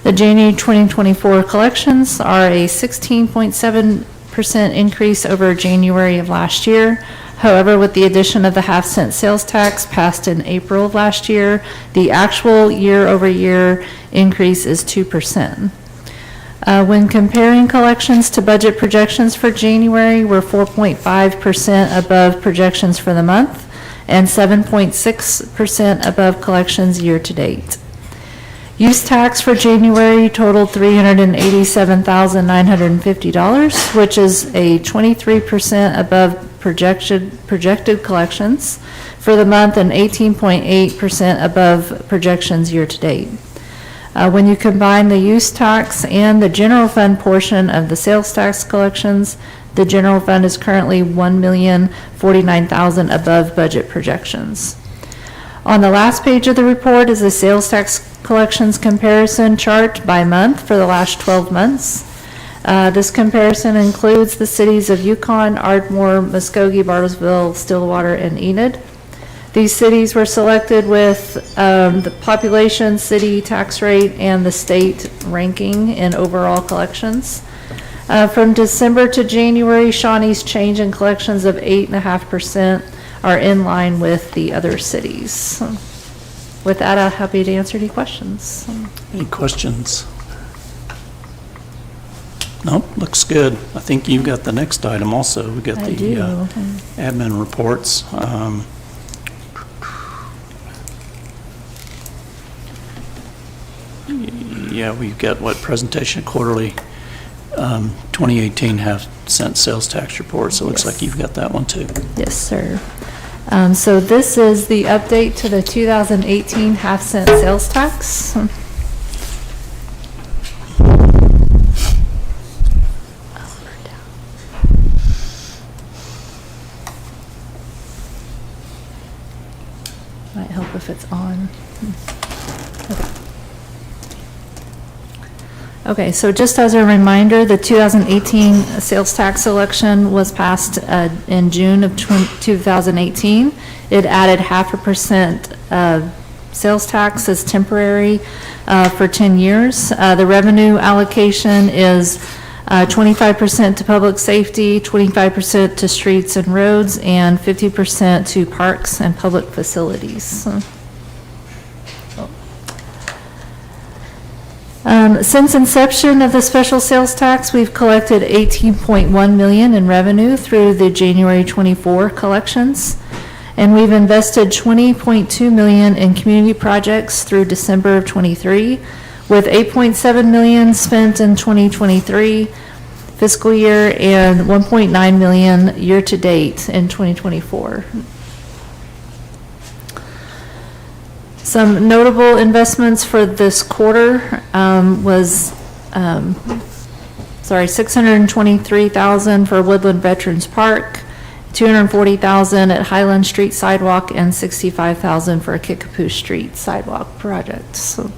The January 2024 collections are a 16.7% increase over January of last year. However, with the addition of the half-cent sales tax passed in April of last year, the actual year-over-year increase is 2%. When comparing collections to budget projections for January, we're 4.5% above projections for the month and 7.6% above collections year-to-date. Use tax for January totaled $387,950, which is a 23% above projected collections for the month and 18.8% above projections year-to-date. When you combine the use tax and the general fund portion of the sales tax collections, the general fund is currently $1,049,000 above budget projections. On the last page of the report is the sales tax collections comparison chart by month for the last 12 months. This comparison includes the cities of Yukon, Ardmore, Muskogee, Bartlesville, Stillwater, and Enid. These cities were selected with the population, city tax rate, and the state ranking in overall collections. From December to January, Shawnee's change in collections of 8.5% are in line with the other cities. With that, I'm happy to answer any questions. Any questions? No, looks good. I think you've got the next item also. We got the admin reports. Yeah, we've got what, presentation quarterly 2018 half-cent sales tax report, so it looks like you've got that one too. Yes, sir. So this is the update to the 2018 half-cent sales tax. Might help if it's on. Okay, so just as a reminder, the 2018 sales tax election was passed in June of 2018. It added 0.5% sales tax as temporary for 10 years. The revenue allocation is 25% to public safety, 25% to streets and roads, and 50% to parks and public facilities. Since inception of the special sales tax, we've collected $18.1 million in revenue through the January 24 collections, and we've invested $20.2 million in community projects through December of 23, with $8.7 million spent in 2023 fiscal year and $1.9 million year-to-date in 2024. Some notable investments for this quarter was $623,000 for Woodland Veterans Park, $240,000 at Highland Street sidewalk, and $65,000 for a Kickapoo Street sidewalk project. So,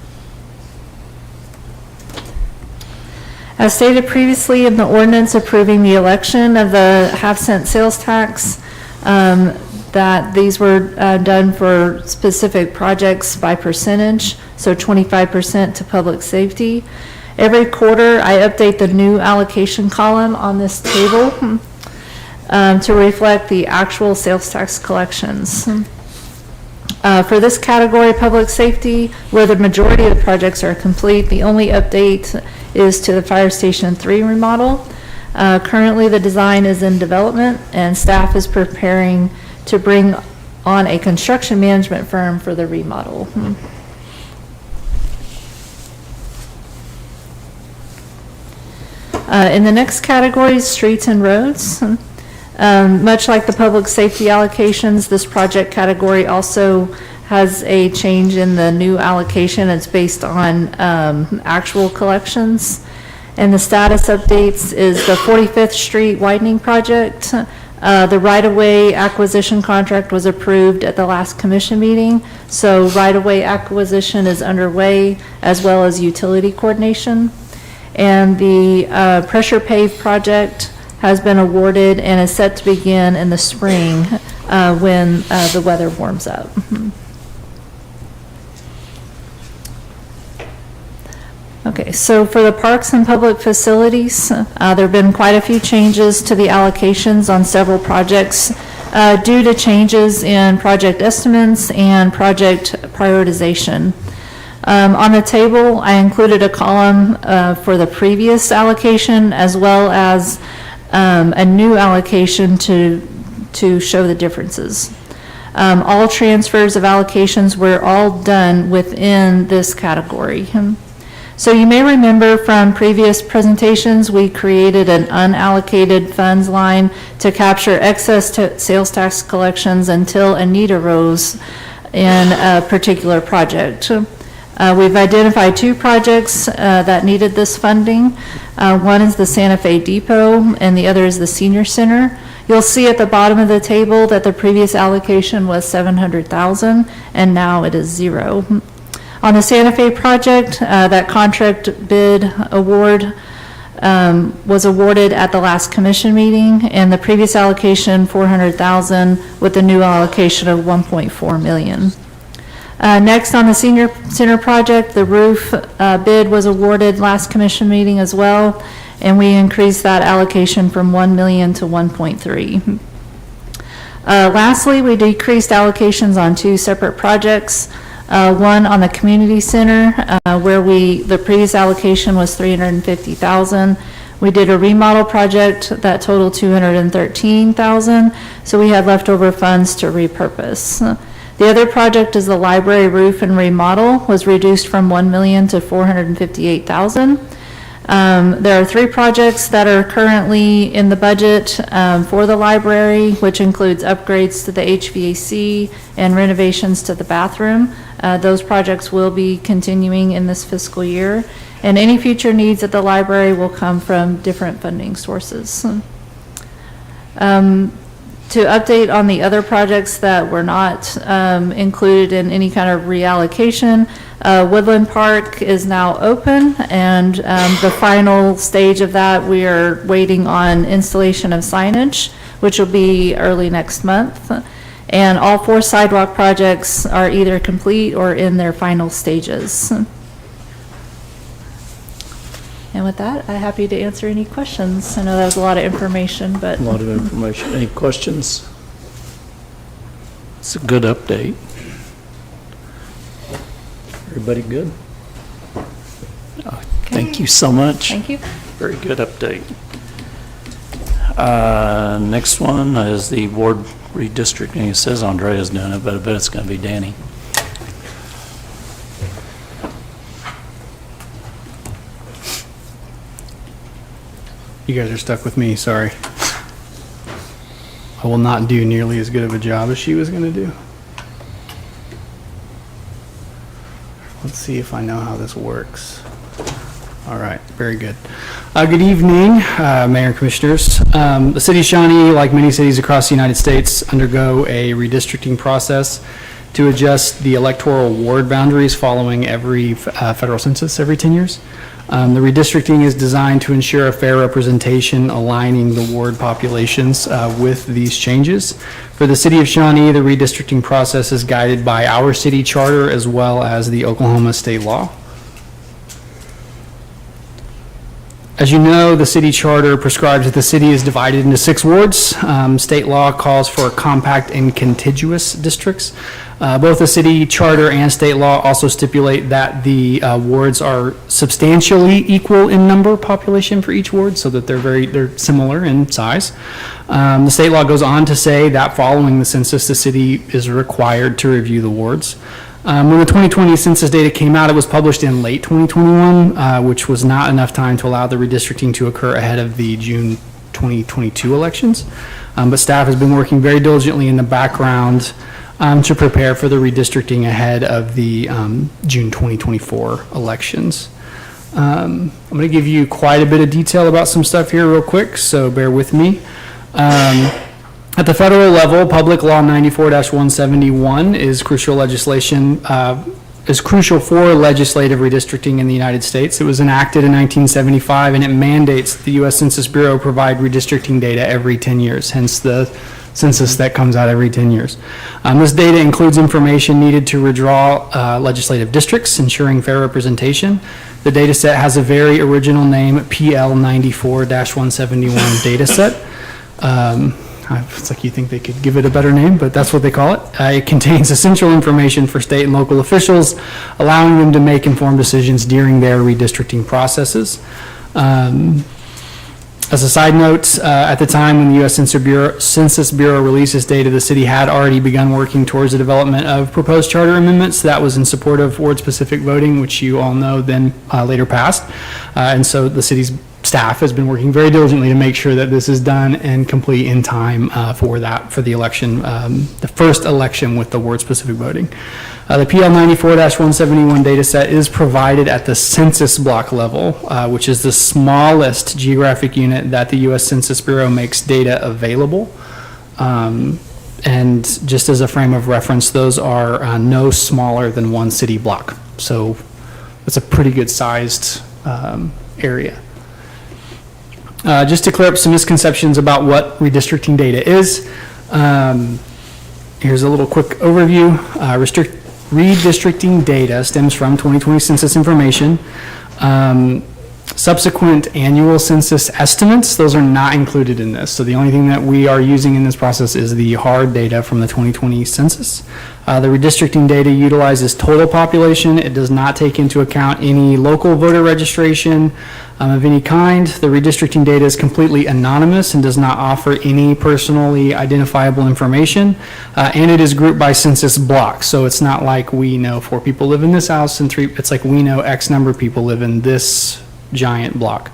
as stated previously in the ordinance approving the election of the half-cent sales tax, that these were done for specific projects by percentage, so 25% to public safety. Every quarter, I update the new allocation column on this table to reflect the actual sales tax collections. For this category, public safety, where the majority of the projects are complete, the only update is to the Fire Station 3 remodel. Currently, the design is in development, and staff is preparing to bring on a construction management firm for the remodel. In the next category, streets and roads. Much like the public safety allocations, this project category also has a change in the new allocation. It's based on actual collections. And the status updates is the 45th Street widening project. The right-of-way acquisition contract was approved at the last commission meeting, so right-of-way acquisition is underway, as well as utility coordination. And the pressure pave project has been awarded and is set to begin in the spring when the weather warms up. Okay, so for the parks and public facilities, there have been quite a few changes to the allocations on several projects due to changes in project estimates and project prioritization. On the table, I included a column for the previous allocation as well as a new allocation to show the differences. All transfers of allocations were all done within this category. So you may remember from previous presentations, we created an unallocated funds line to capture excess sales tax collections until a need arose in a particular project. We've identified 2 projects that needed this funding. One is the Santa Fe Depot and the other is the Senior Center. You'll see at the bottom of the table that the previous allocation was $700,000 and now it is 0. On the Santa Fe project, that contract bid award was awarded at the last commission meeting, and the previous allocation $400,000 with the new allocation of $1.4 million. Next, on the Senior Center project, the roof bid was awarded last commission meeting as well, and we increased that allocation from $1 million to $1.3. Lastly, we decreased allocations on 2 separate projects. One on the community center, where the previous allocation was $350,000. We did a remodel project that totaled $213,000, so we had leftover funds to repurpose. The other project is the library roof and remodel, was reduced from $1 million to $458,000. There are 3 projects that are currently in the budget for the library, which includes upgrades to the HVAC and renovations to the bathroom. Those projects will be continuing in this fiscal year, and any future needs at the library will come from different funding sources. To update on the other projects that were not included in any kind of reallocation, Woodland Park is now open, and the final stage of that, we are waiting on installation of signage, which will be early next month. And all 4 sidewalk projects are either complete or in their final stages. And with that, I'm happy to answer any questions. I know that was a lot of information, but. A lot of information. Any questions? It's a good update. Everybody good? Oh, thank you so much. Thank you. Very good update. Next one is the ward redistricting. It says Andrea's doing it, but I bet it's going to be Danny. You guys are stuck with me, sorry. I will not do nearly as good of a job as she was going to do. Let's see if I know how this works. All right, very good. Good evening, Mayor and Commissioners. The City of Shawnee, like many cities across the United States, undergo a redistricting process to adjust the electoral ward boundaries following every federal census every 10 years. The redistricting is designed to ensure a fair representation, aligning the ward populations with these changes. For the City of Shawnee, the redistricting process is guided by our city charter as well as the Oklahoma state law. As you know, the city charter prescribes that the city is divided into 6 wards. State law calls for compact and contiguous districts. Both the city charter and state law also stipulate that the wards are substantially equal in number population for each ward, so that they're similar in size. The state law goes on to say that following the census, the city is required to review the wards. When the 2020 census data came out, it was published in late 2021, which was not enough time to allow the redistricting to occur ahead of the June 2022 elections. But staff has been working very diligently in the background to prepare for the redistricting ahead of the June 2024 elections. I'm going to give you quite a bit of detail about some stuff here real quick, so bear with me. At the federal level, Public Law 94-171 is crucial legislation is crucial for legislative redistricting in the United States. It was enacted in 1975, and it mandates that the U.S. Census Bureau provide redistricting data every 10 years, hence the census that comes out every 10 years. This data includes information needed to redraw legislative districts, ensuring fair representation. The data set has a very original name, PL 94-171 data set. It's like you think they could give it a better name, but that's what they call it. It contains essential information for state and local officials, allowing them to make informed decisions during their redistricting processes. As a side note, at the time when the U.S. Census Bureau released this data, the city had already begun working towards the development of proposed charter amendments. That was in support of ward-specific voting, which you all know then later passed. And so the city's staff has been working very diligently to make sure that this is done and complete in time for the election, the first election with the ward-specific voting. The PL 94-171 data set is provided at the census block level, which is the smallest geographic unit that the U.S. Census Bureau makes data available. And just as a frame of reference, those are no smaller than one city block. So it's a pretty good sized area. Just to clear up some misconceptions about what redistricting data is, here's a little quick overview. Redistricting data stems from 2020 census information. Subsequent annual census estimates, those are not included in this. So the only thing that we are using in this process is the hard data from the 2020 census. The redistricting data utilizes total population. It does not take into account any local voter registration of any kind. The redistricting data is completely anonymous and does not offer any personally identifiable information. And it is grouped by census blocks. So it's not like we know 4 people live in this house and 3, it's like we know X number of people live in this giant block.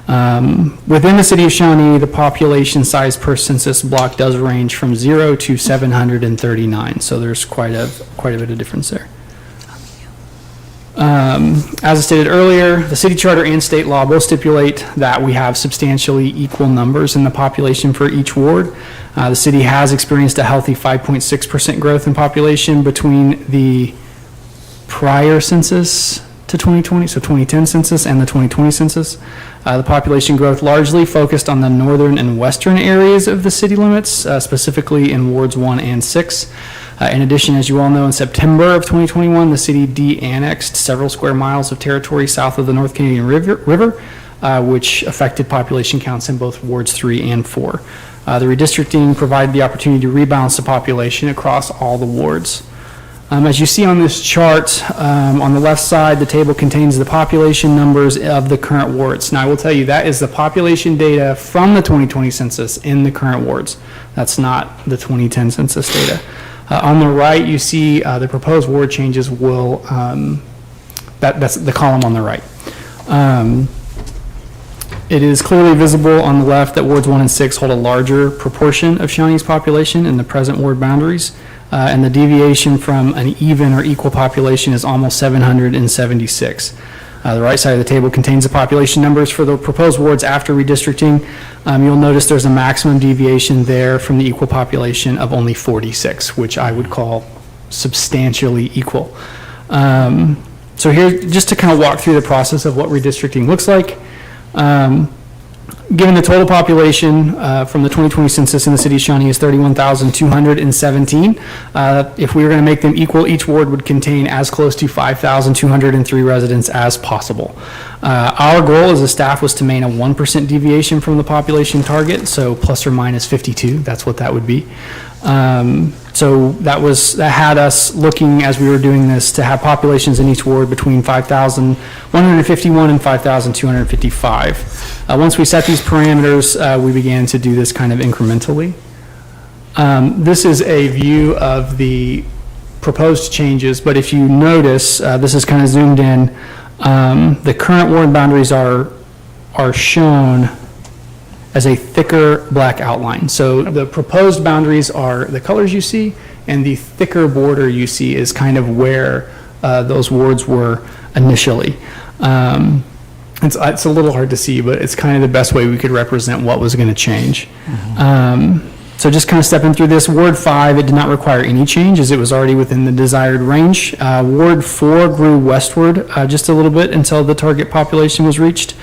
Within the city of Shawnee, the population size per census block does range from 0 to 739. So there's quite a bit of difference there. As I stated earlier, the city charter and state law both stipulate that we have substantially equal numbers in the population for each ward. The city has experienced a healthy 5.6% growth in population between the prior census to 2020, so 2010 census and the 2020 census. The population growth largely focused on the northern and western areas of the city limits, specifically in wards 1 and 6. In addition, as you all know, in September of 2021, the city de-annexed several square miles of territory south of the North Canadian River, which affected population counts in both wards 3 and 4. The redistricting provided the opportunity to rebalance the population across all the wards. As you see on this chart, on the left side, the table contains the population numbers of the current wards. Now, I will tell you, that is the population data from the 2020 census in the current wards. That's not the 2010 census data. On the right, you see the proposed ward changes will, that's the column on the right. It is clearly visible on the left that wards 1 and 6 hold a larger proportion of Shawnee's population in the present ward boundaries. And the deviation from an even or equal population is almost 776. The right side of the table contains the population numbers for the proposed wards after redistricting. You'll notice there's a maximum deviation there from the equal population of only 46, which I would call substantially equal. So here, just to kind of walk through the process of what redistricting looks like. Given the total population from the 2020 census in the city of Shawnee is 31,217, if we were going to make them equal, each ward would contain as close to 5,203 residents as possible. Our goal as a staff was to maintain a 1% deviation from the population target, so plus or minus 52, that's what that would be. So that had us looking, as we were doing this, to have populations in each ward between 5,151 and 5,255. Once we set these parameters, we began to do this kind of incrementally. This is a view of the proposed changes, but if you notice, this is kind of zoomed in. The current ward boundaries are shown as a thicker black outline. So the proposed boundaries are the colors you see, and the thicker border you see is kind of where those wards were initially. It's a little hard to see, but it's kind of the best way we could represent what was going to change. So just kind of stepping through this, Ward 5, it did not require any change as it was already within the desired range. Ward 4 grew westward just a little bit until the target population was reached.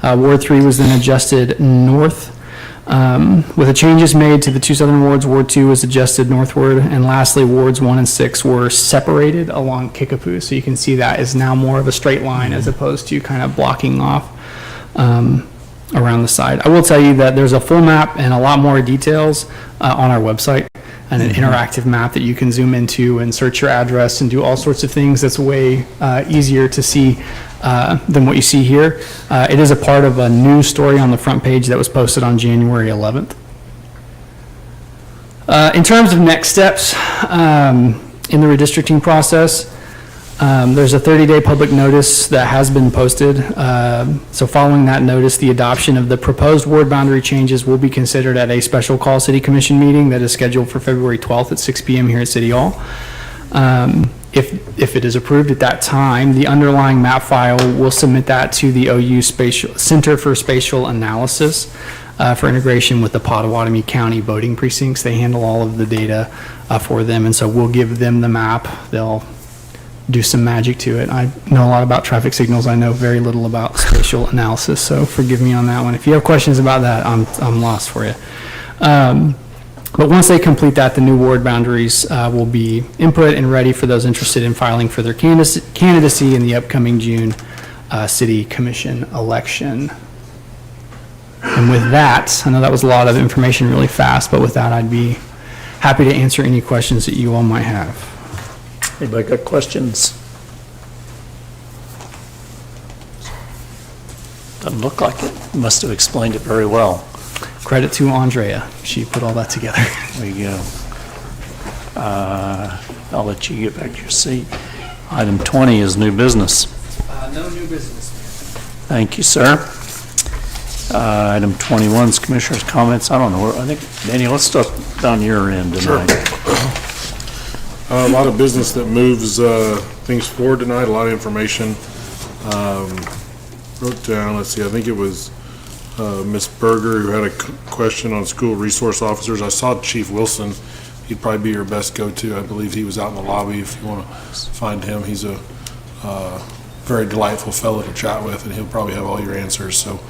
Ward 3 was then adjusted north. With the changes made to the two southern wards, Ward 2 was adjusted northward. And lastly, Wards 1 and 6 were separated along Kickapoo. So you can see that is now more of a straight line as opposed to kind of blocking off around the side. I will tell you that there's a full map and a lot more details on our website, and an interactive map that you can zoom into and search your address and do all sorts of things. That's way easier to see than what you see here. It is a part of a news story on the front page that was posted on January 11th. In terms of next steps in the redistricting process, there's a 30-day public notice that has been posted. So following that notice, the adoption of the proposed ward boundary changes will be considered at a special call city commission meeting that is scheduled for February 12th at 6 p.m. here at City Hall. If it is approved at that time, the underlying map file will submit that to the OU Center for Spatial Analysis for integration with the Potawatomi County voting precincts. They handle all of the data for them, and so we'll give them the map. They'll do some magic to it. I know a lot about traffic signals. I know very little about spatial analysis, so forgive me on that one. If you have questions about that, I'm lost for you. But once they complete that, the new ward boundaries will be input and ready for those interested in filing for their candidacy in the upcoming June City Commission election. And with that, I know that was a lot of information really fast, but with that, I'd be happy to answer any questions that you all might have. Anybody got questions? Doesn't look like it. Must have explained it very well. Credit to Andrea. She put all that together. There you go. I'll let you get back to your seat. Item 20 is new business. No new business. Thank you, sir. Item 21 is commissioners' comments. I don't know. I think, Daniel, let's start down your end tonight. Sure. A lot of business that moves things forward tonight, a lot of information. Wrote down, let's see, I think it was Ms. Berger who had a question on school resource officers. I saw Chief Wilson. He'd probably be your best go-to. I believe he was out in the lobby if you want to find him. He's a very delightful fellow to chat with, and he'll probably have all your answers. So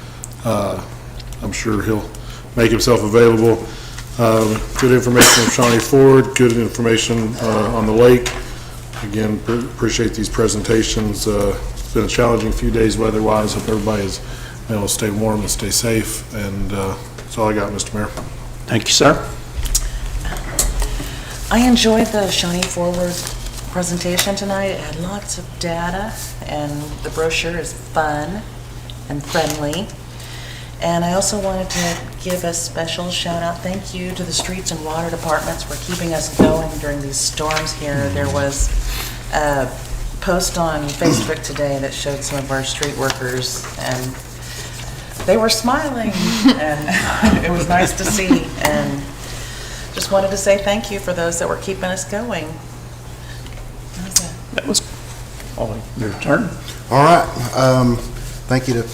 I'm sure he'll make himself available. Good information from Shawnee Ford, good information on the lake. Again, appreciate these presentations. It's been a challenging few days weather-wise. Hope everybody is able to stay warm and stay safe. And that's all I got, Mr. Mayor. Thank you, sir. I enjoyed the Shawnee Forward presentation tonight. It had lots of data, and the brochure is fun and friendly. And I also wanted to give a special shout out, thank you to the streets and water departments for keeping us going during these storms here. There was a post on Facebook today that showed some of our street workers, and they were smiling, and it was nice to see. And just wanted to say thank you for those that were keeping us going. That was all your turn. All right. Thank you to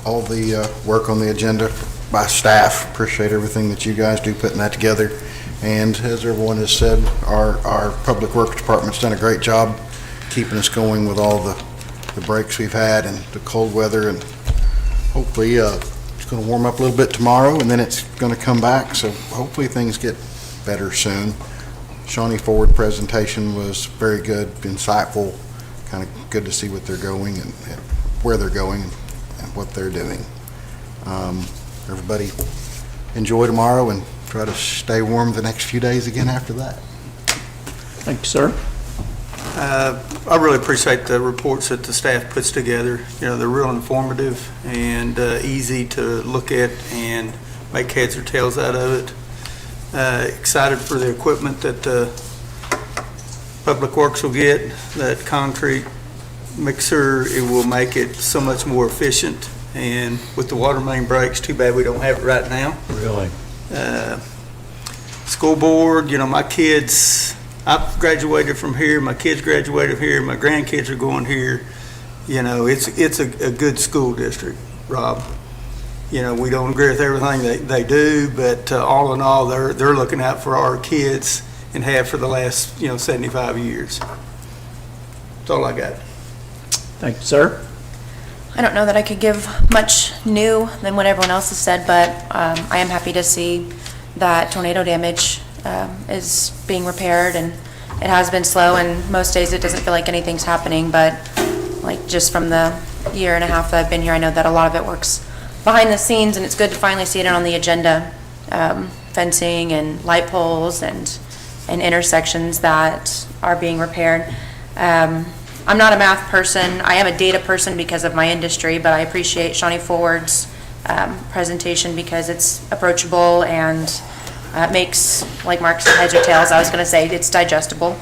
all the work on the agenda by staff. Appreciate everything that you guys do putting that together. And as everyone has said, our public works department's done a great job keeping us going with all the breaks we've had and the cold weather. And hopefully it's going to warm up a little bit tomorrow, and then it's going to come back. So hopefully things get better soon. Shawnee Forward presentation was very good, insightful, kind of good to see what they're going and where they're going and what they're doing. Everybody enjoy tomorrow and try to stay warm the next few days again after that. Thank you, sir. I really appreciate the reports that the staff puts together. You know, they're real informative and easy to look at and make heads or tails out of it. Excited for the equipment that Public Works will get, that concrete mixer. It will make it so much more efficient. And with the water main breaks, too bad we don't have it right now. Really? School board, you know, my kids, I've graduated from here, my kids graduated here, my grandkids are going here. You know, it's a good school district, Rob. We don't agree with everything they do, but all in all, they're looking out for our kids and have for the last, 75 years. That's all I got. Thank you, sir. I don't know that I could give much new than what everyone else has said, but I am happy to see that tornado damage is being repaired, and it has been slow, and most days it doesn't feel like anything's happening, but like just from the year and a half that I've been here, I know that a lot of it works behind the scenes, and it's good to finally see it on the agenda. Fencing and light poles and intersections that are being repaired. I'm not a math person. I am a data person because of my industry, but I appreciate Shawnee Forward's presentation because it's approachable and makes, like Mark said, heads or tails. I was going to say it's digestible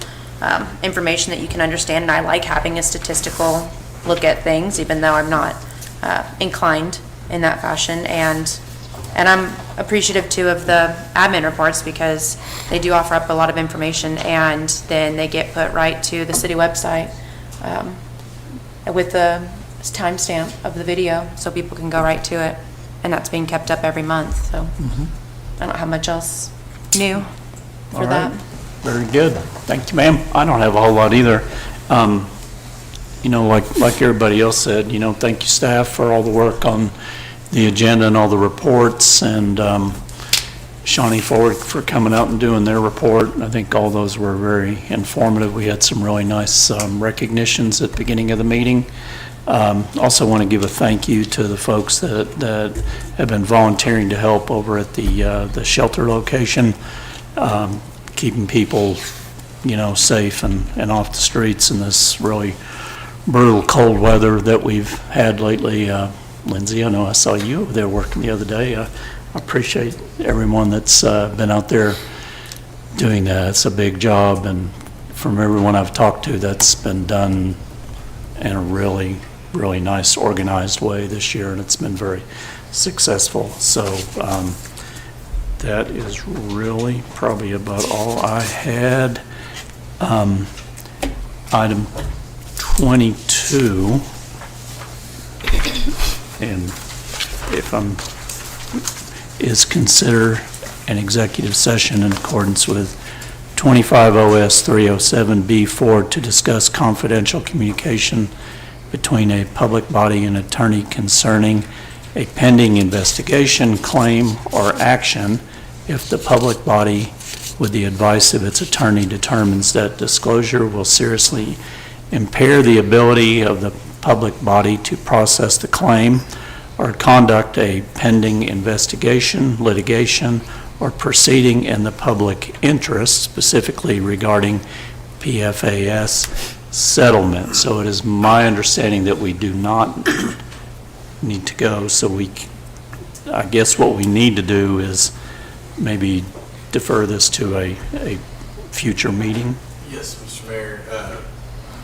information that you can understand, and I like having a statistical look at things, even though I'm not inclined in that fashion. And I'm appreciative too of the admin reports because they do offer up a lot of information, and then they get put right to the city website with the timestamp of the video so people can go right to it, and that's being kept up every month. So I don't have much else new for All that. right. Very good. Thank you, ma'am. I don't have a whole lot either. Like everybody else said, thank you, staff, for all the work on the agenda and all the reports, and Shawnee Forward for coming out and doing their report. I think all those were very informative. We had some really nice recognitions at the beginning of the meeting. Also want to give a thank you to the folks that have been volunteering to help over at the shelter location, keeping people, safe and off the streets in this really brutal cold weather that we've had lately. Lindsay, I know I saw you over there working the other day. I appreciate everyone that's been out there doing that. It's a big job, and from everyone I've talked to, that's been done in a really, really nice, organized way this year, and it's been very successful. So that is really probably about all I had. Item 22. And is consider an executive session in accordance with 25 OS 307B4 to discuss confidential communication between a public body and attorney concerning a pending investigation, claim, or action if the public body, with the advice of its attorney, determines that disclosure will seriously impair the ability of the public body to process the claim or conduct a pending investigation, litigation, or proceeding in the public interest, specifically regarding PFAS settlement. So it is my understanding that we do not need to go. So I guess what we need to do is maybe defer this to a future meeting. Yes, Mr. Mayor,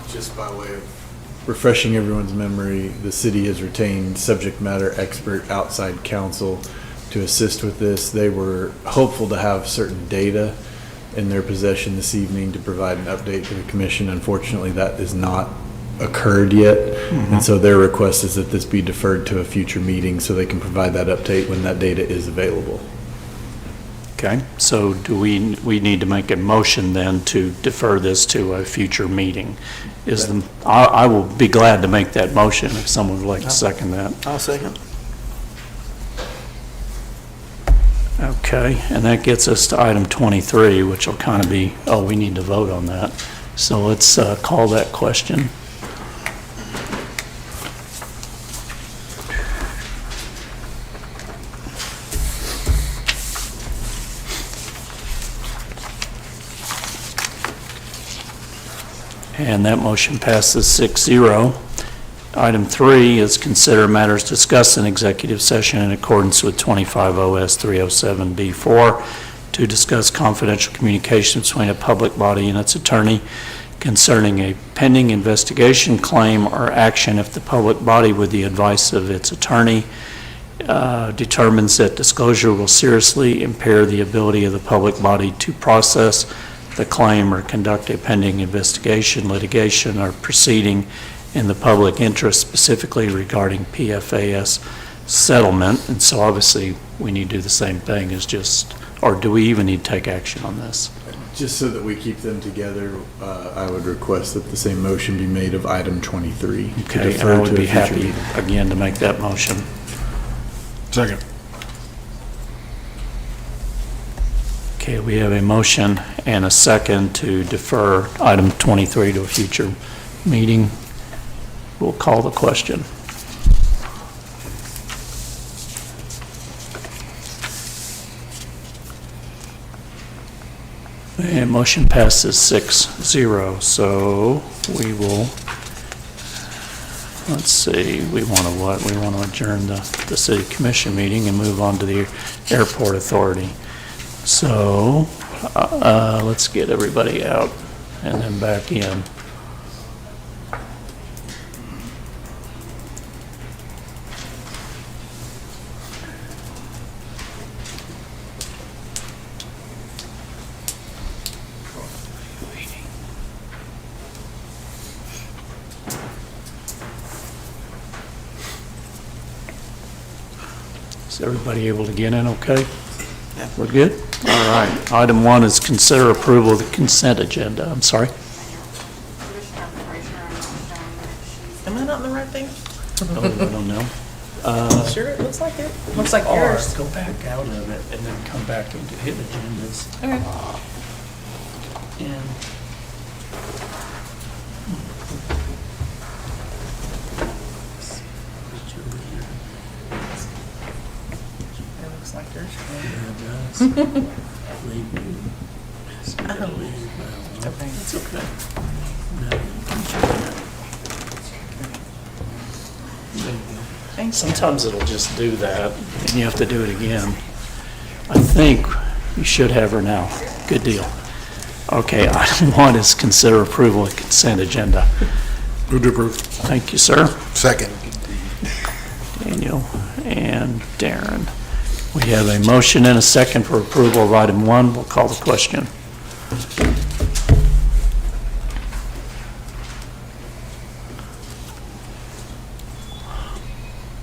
just by way of refreshing everyone's memory, the city has retained subject matter expert outside counsel to assist with this. They were hopeful to have certain data in their possession this evening to provide an update to the commission. Unfortunately, that has not occurred yet. And so their request is that this be deferred to a future meeting so they can provide that update when that data is available. Okay, so do we need to make a motion then to defer this to a future meeting? I will be glad to make that motion if someone would like to second that. I'll second. Okay, and that gets us to item 23, which will kind of be, we need to vote on that. So let's call that question. And that motion passes 6-0. Item 3 is consider matters discussed in executive session in accordance with 25 OS 307B4 to discuss confidential communication between a public body and its attorney concerning a pending investigation, claim, or action if the public body, with the advice of its attorney, determines that disclosure will seriously impair the ability of the public body to process the claim or conduct a pending investigation, litigation, or proceeding in the public interest, specifically regarding PFAS settlement, and so obviously we need to do the same thing as just, or do we even need to take action on this? Just so that we keep them together, I would request that the same motion be made of item 23. to Okay, and defer I to would a be future happy, meeting. again, to make that motion. Second. Okay, we have a motion and a second to defer item 23 to a future meeting. We'll call the question. And motion passes 6-0, so we will, let's see, we want to what? We want to adjourn the city commission meeting and move on to the airport authority. So, let's get everybody out and then back in. Is everybody able to get in okay? Yeah. We're good? All right. Item 1 is consider approval of the consent agenda. I'm sorry. Am I not in the right thing? Oh, I don't know. Sure, it looks like it. Looks like Or yours. go back out of it and then come back into hit agendas. Okay. And It looks like yours. Okay. It's okay. Sometimes it'll just do that, and you have to do it again. I think you should have her now. Good deal. Okay, item 1 is consider approval of consent agenda. Move to approve. Thank you, sir. Second. Daniel and Darren. We have a motion and a second for approval of item 1. We'll call the question.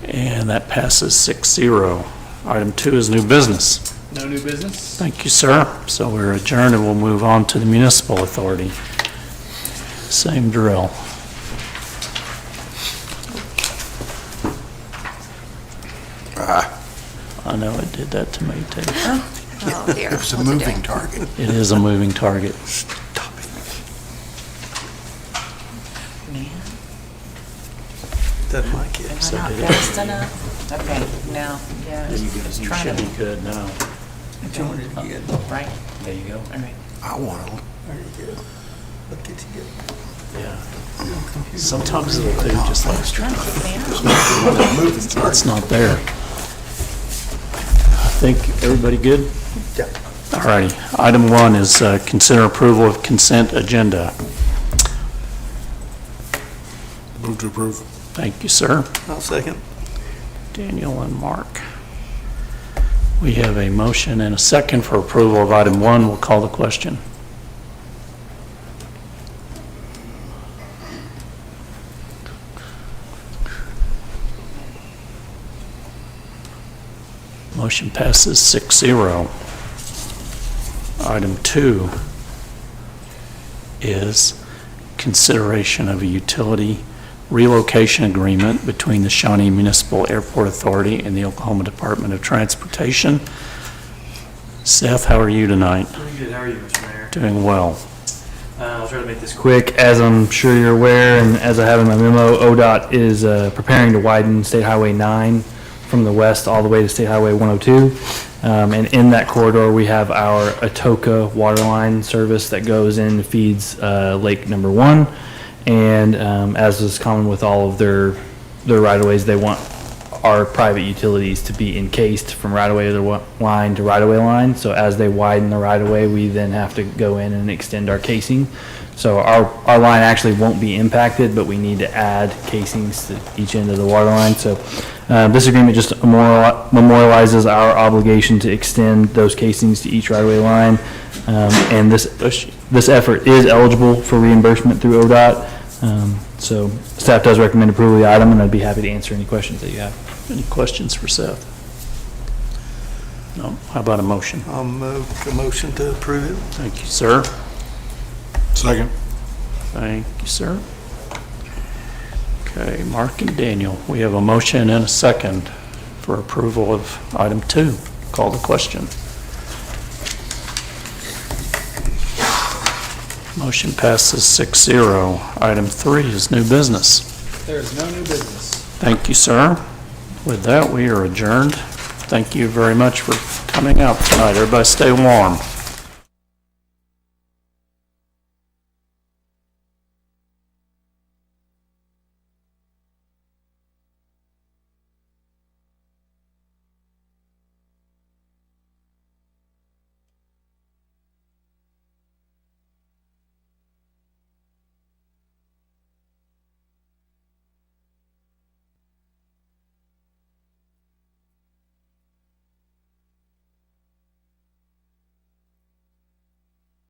And that passes 6-0. Item 2 is new business. No new business? Thank you, sir. So we're adjourned and we'll move on to the municipal authority. Same drill. I know it did that to me too. Oh, dear. It was a moving target. It is a moving target. Doesn't like it. Am I So not did it. fast enough? Okay, now, yeah. There you go. Just You trying should to- be good now. Join it again. Right, There you go. all right. I want to. There you go. Look at you go. Yeah. Sometimes it'll do just like Trying to keep me out. it's not there. I think everybody good? Yeah. All righty. Item 1 is consider approval of consent agenda. Move to approve. Thank you, sir. I'll second. Daniel and Mark. We have a motion and a second for approval of item 1. We'll call the question. Motion passes 6-0. Item 2 is consideration of a utility relocation agreement between the Shawnee Municipal Airport Authority and the Oklahoma Department of Transportation. Seth, how are you tonight? Pretty good. How are you, Mr. Mayor? Doing well. I'll try to make this Quick, as I'm sure you're aware, and as I have in my memo, ODOT is preparing to widen State Highway 9 from the west all the way to State Highway 102. And in that corridor, we have our Atoka water line service that goes in and feeds Lake Number 1. And as is common with all of their right-of-ways, they want our private utilities to be encased from right-of-way line to right-of-way line. So as they widen the right-of-way, we then have to go in and extend our casing. So our line actually won't be impacted, but we need to add casings to each end of the water line. So this agreement just memorializes our obligation to extend those casings to each right-of-way line. And this effort is eligible for reimbursement through ODOT. So staff does recommend approval of the item, and I'd be happy to answer any questions that you have. Any questions for Seth? No? How about a motion? I'll move the motion to approve it. Thank you, sir. Second. Thank you, sir. Okay, Mark and Daniel, we have a motion and a second for approval of item 2. Call the question. Motion passes 6-0. Item 3 is new business. There is no new business. Thank you, sir. With that, we are adjourned. Thank you very much for coming out tonight. Everybody stay warm.